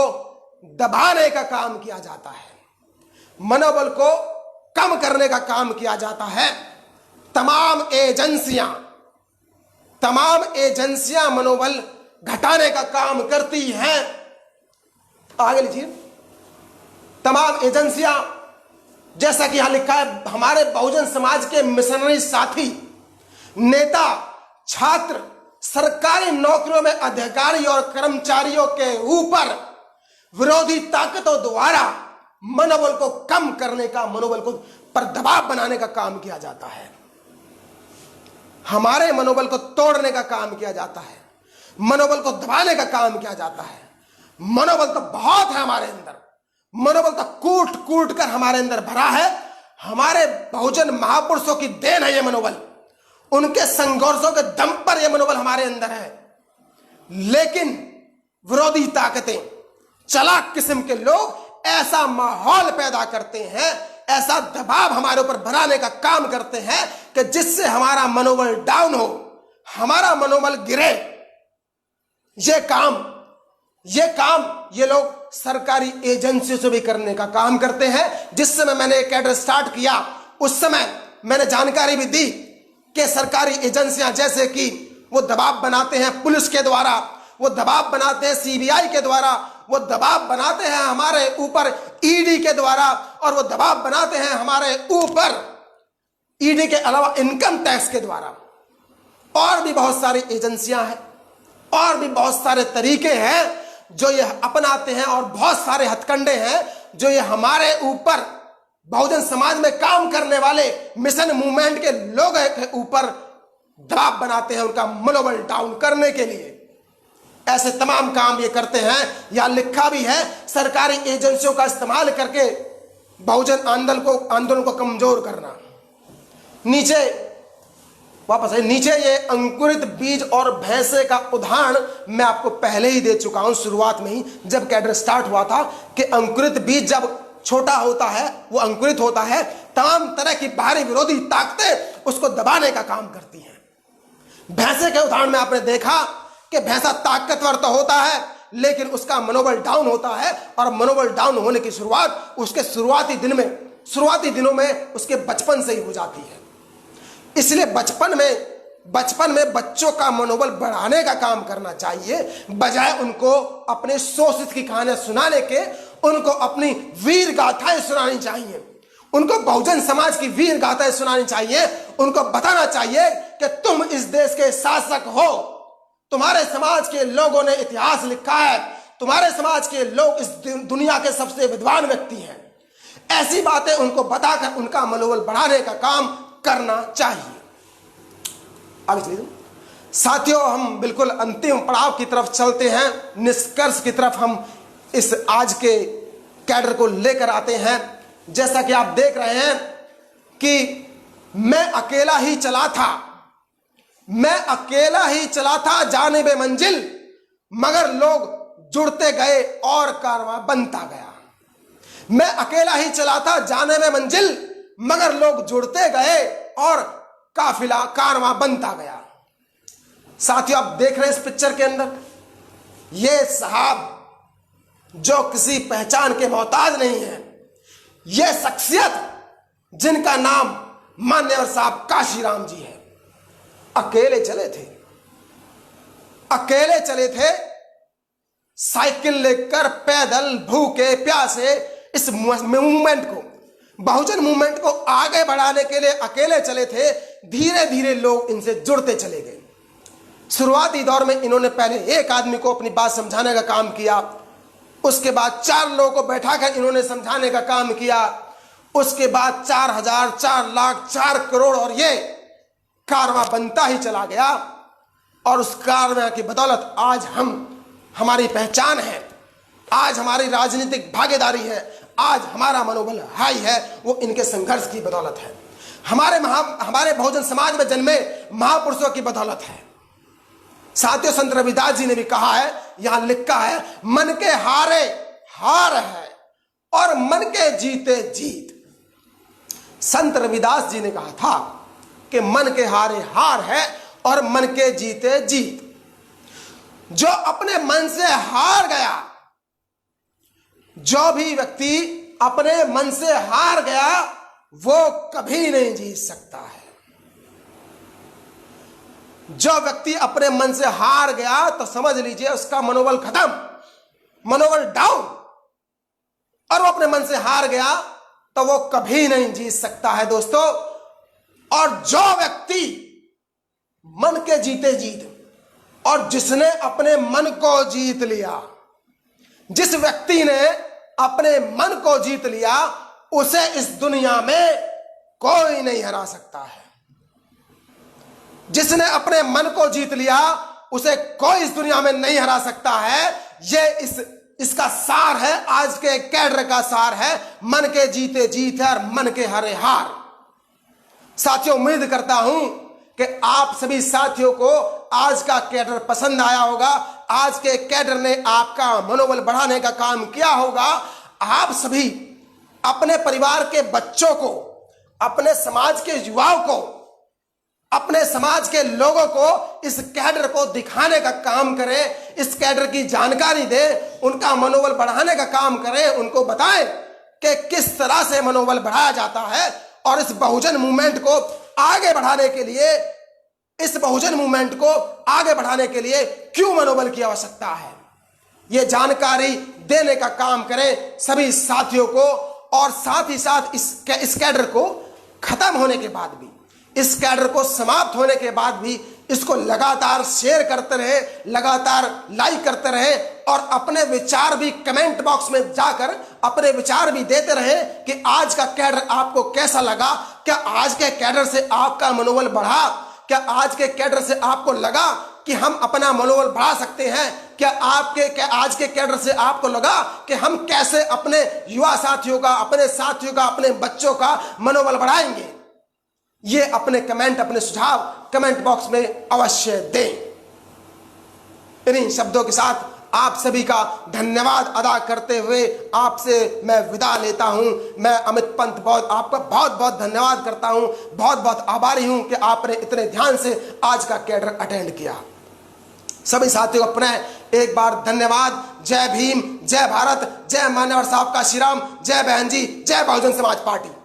दबाने का काम किया जाता है, मनोबल को कम करने का काम किया जाता है। तमाम एजेंसियां मनोबल घटाने का काम करती हैं। आगे लीजिए। तमाम एजेंसियां, जैसा कि यहां लिखा है, हमारे बहुजन समाज के मिशनरी साथी, नेता, छात्र, सरकारी नौकरियों में अधिकारी और कर्मचारियों के ऊपर विरोधी ताकतों द्वारा मनोबल को कम करने का, मनोबल को पर दबाव बनाने का काम किया जाता है। हमारे मनोबल को तोड़ने का काम किया जाता है, मनोबल को दबाने का काम किया जाता है। मनोबल तो बहुत है हमारे अंदर, मनोबल तो कूट कूट कर हमारे अंदर भरा है। हमारे बहुजन महापुरुषों की देन है ये मनोबल, उनके संघर्षों के दम पर यह मनोबल हमारे अंदर है। लेकिन विरोधी ताकतें, चालाक किस्म के लोग ऐसा माहौल पैदा करते हैं, ऐसा दबाव हमारे ऊपर बनाने का काम करते हैं कि जिससे हमारा मनोबल डाउन हो, हमारा मनोबल गिरे। ये काम ये लोग सरकारी एजेंसियों से भी करने का काम करते हैं। जिस समय मैंने कैडर स्टार्ट किया उस समय मैंने जानकारी भी दी कि सरकारी एजेंसियां जैसे कि वो दबाव बनाते हैं पुलिस के द्वारा, वो दबाव बनाते हैं सीबीआई के द्वारा, वो दबाव बनाते हैं हमारे ऊपर ईडी के द्वारा, और वो दबाव बनाते हैं हमारे ऊपर ईडी के अलावा इनकम टैक्स के द्वारा। और भी बहुत सारी एजेंसियां हैं, और भी बहुत सारे तरीके हैं जो ये अपनाते हैं, और बहुत सारे हथकंडे हैं जो ये हमारे ऊपर बहुजन समाज में काम करने वाले मिशन मूवमेंट के लोगों के ऊपर दबाव बनाते हैं, उनका मनोबल डाउन करने के लिए। ऐसे तमाम काम ये करते हैं। या लिखा भी है, सरकारी एजेंसियों का इस्तेमाल करके बहुजन आंदोलन को कमजोर करना। नीचे वापस है, नीचे ये अंकुरित बीज और भैंसे का उदाहरण मैं आपको पहले ही दे चुका हूं, शुरुआत में ही जब कैडर स्टार्ट हुआ था, कि अंकुरित बीज जब छोटा होता है, वो अंकुरित होता है, तमाम तरह की बाहरी विरोधी ताकतें उसको दबाने का काम करती हैं। भैंसे के उदाहरण में आपने देखा कि भैंसा ताकतवर तो होता है, लेकिन उसका मनोबल डाउन होता है, और मनोबल डाउन होने की शुरुआत उसके शुरुआती दिनों में उसके बचपन से ही हो जाती है। इसलिए बचपन में बच्चों का मनोबल बढ़ाने का काम करना चाहिए, बजाय उनको अपने शोषित की कहानियां सुनाने के। उनको अपनी वीर गाथाएं सुनानी चाहिए, उनको बहुजन समाज की वीर गाथाएं सुनानी चाहिए। उनको बताना चाहिए कि तुम इस देश के शासक हो, तुम्हारे समाज के लोगों ने इतिहास लिखा है, तुम्हारे समाज के लोग इस दुनिया के सबसे विद्वान व्यक्ति हैं। ऐसी बातें उनको बताकर उनका मनोबल बढ़ाने का काम करना चाहिए। आगे चलिए साथियों, हम बिल्कुल अंतिम पड़ाव की तरफ चलते हैं, निष्कर्ष की तरफ हम इस आज के कैडर को लेकर आते हैं। जैसा कि आप देख रहे हैं कि मैं अकेला ही चला था जानिबे मंजिल, मगर लोग जुड़ते गए और कारवां बनता गया। मैं अकेला ही चला था जानिबे मंजिल, मगर लोग जुड़ते गए और कारवां बनता गया। साथियों, आप देख रहे हैं इस पिक्चर के अंदर, ये साहब जो किसी पहचान के मोहताज नहीं है, ये शख्सियत जिनका नाम मान्यवर साहब काशीराम जी है, अकेले चले थे साइकिल लेकर, पैदल, भूखे प्यासे इस मूवमेंट को, बहुजन मूवमेंट को आगे बढ़ाने के लिए अकेले चले थे। धीरे धीरे लोग इनसे जुड़ते चले गए। शुरुआती दौर में इन्होंने पहले एक आदमी को अपनी बात समझाने का काम किया, उसके बाद 4 लोगों को बैठाकर इन्होंने समझाने का काम किया, उसके बाद 4000, 4 लाख, 4 करोड़, और ये कारवां बनता ही चला गया। और उस कारवां की बदौलत आज हमारी पहचान है, आज हमारी राजनीतिक भागीदारी है, आज हमारा मनोबल हाई है, वो इनके संघर्ष की बदौलत है, हमारे बहुजन समाज में जन्मे महापुरुषों की बदौलत है। साथियों, संत रविदास जी ने भी कहा है, यहां लिखा है, मन के हारे हार है और मन के जीते जीत। संत रविदास जी ने कहा था कि मन के हारे हार है और मन के जीते जीत। जो अपने मन से हार गया, जो भी व्यक्ति अपने मन से हार गया, वो कभी नहीं जीत सकता है। जो व्यक्ति अपने मन से हार गया तो समझ लीजिए उसका मनोबल खत्म, मनोबल डाउन, और वो अपने मन से हार गया तो वो कभी नहीं जीत सकता है दोस्तों। और जो व्यक्ति मन के जीते जीत, और जिसने अपने मन को जीत लिया, जिस व्यक्ति ने अपने मन को जीत लिया, उसे इस दुनिया में कोई नहीं हरा सकता है। जिसने अपने मन को जीत लिया, उसे कोई इस दुनिया में नहीं हरा सकता है। ये इसका सार है, आज के कैडर का सार है, मन के जीते जीत है और मन के हारे हार। साथियों, उम्मीद करता हूं कि आप सभी साथियों को आज का कैडर पसंद आया होगा, आज के कैडर ने आपका मनोबल बढ़ाने का काम किया होगा। आप सभी अपने परिवार के बच्चों को, अपने समाज के युवाओं को, अपने समाज के लोगों को इस कैडर को दिखाने का काम करें, इस कैडर की जानकारी दें, उनका मनोबल बढ़ाने का काम करें, उनको बताएं कि किस तरह से मनोबल बढ़ाया जाता है। और इस बहुजन मूवमेंट को आगे बढ़ाने के लिए, क्यों मनोबल की आवश्यकता है, यह जानकारी देने का काम करें सभी साथियों को। और साथ ही साथ इस कैडर को खत्म होने के बाद भी, इस कैडर को समाप्त होने के बाद भी इसको लगातार शेयर करते रहे, लगातार लाइक करते रहे, और अपने विचार भी कमेंट बॉक्स में जाकर अपने विचार भी देते रहे कि आज का कैडर आपको कैसा लगा। क्या आज के कैडर से आपका मनोबल बढ़ा? क्या आज के कैडर से आपको लगा कि हम अपना मनोबल बढ़ा सकते हैं? क्या आज के कैडर से आपको लगा कि हम कैसे अपने युवा साथियों का, अपने साथियों का, अपने बच्चों का मनोबल बढ़ाएंगे? ये अपने कमेंट, अपने सुझाव कमेंट बॉक्स में अवश्य दें। इन्हीं शब्दों के साथ आप सभी का धन्यवाद अदा करते हुए आपसे मैं विदा लेता हूं। मैं अमित पंत आपका बहुत बहुत धन्यवाद करता हूं, बहुत बहुत आभारी हूं कि आपने इतने ध्यान से आज का कैडर अटेंड किया। सभी साथियों को पुनः एक बार धन्यवाद। जय भीम, जय भारत, जय मान्यवर साहब का श्री राम, जय बहन जी, जय बहुजन समाज पार्टी।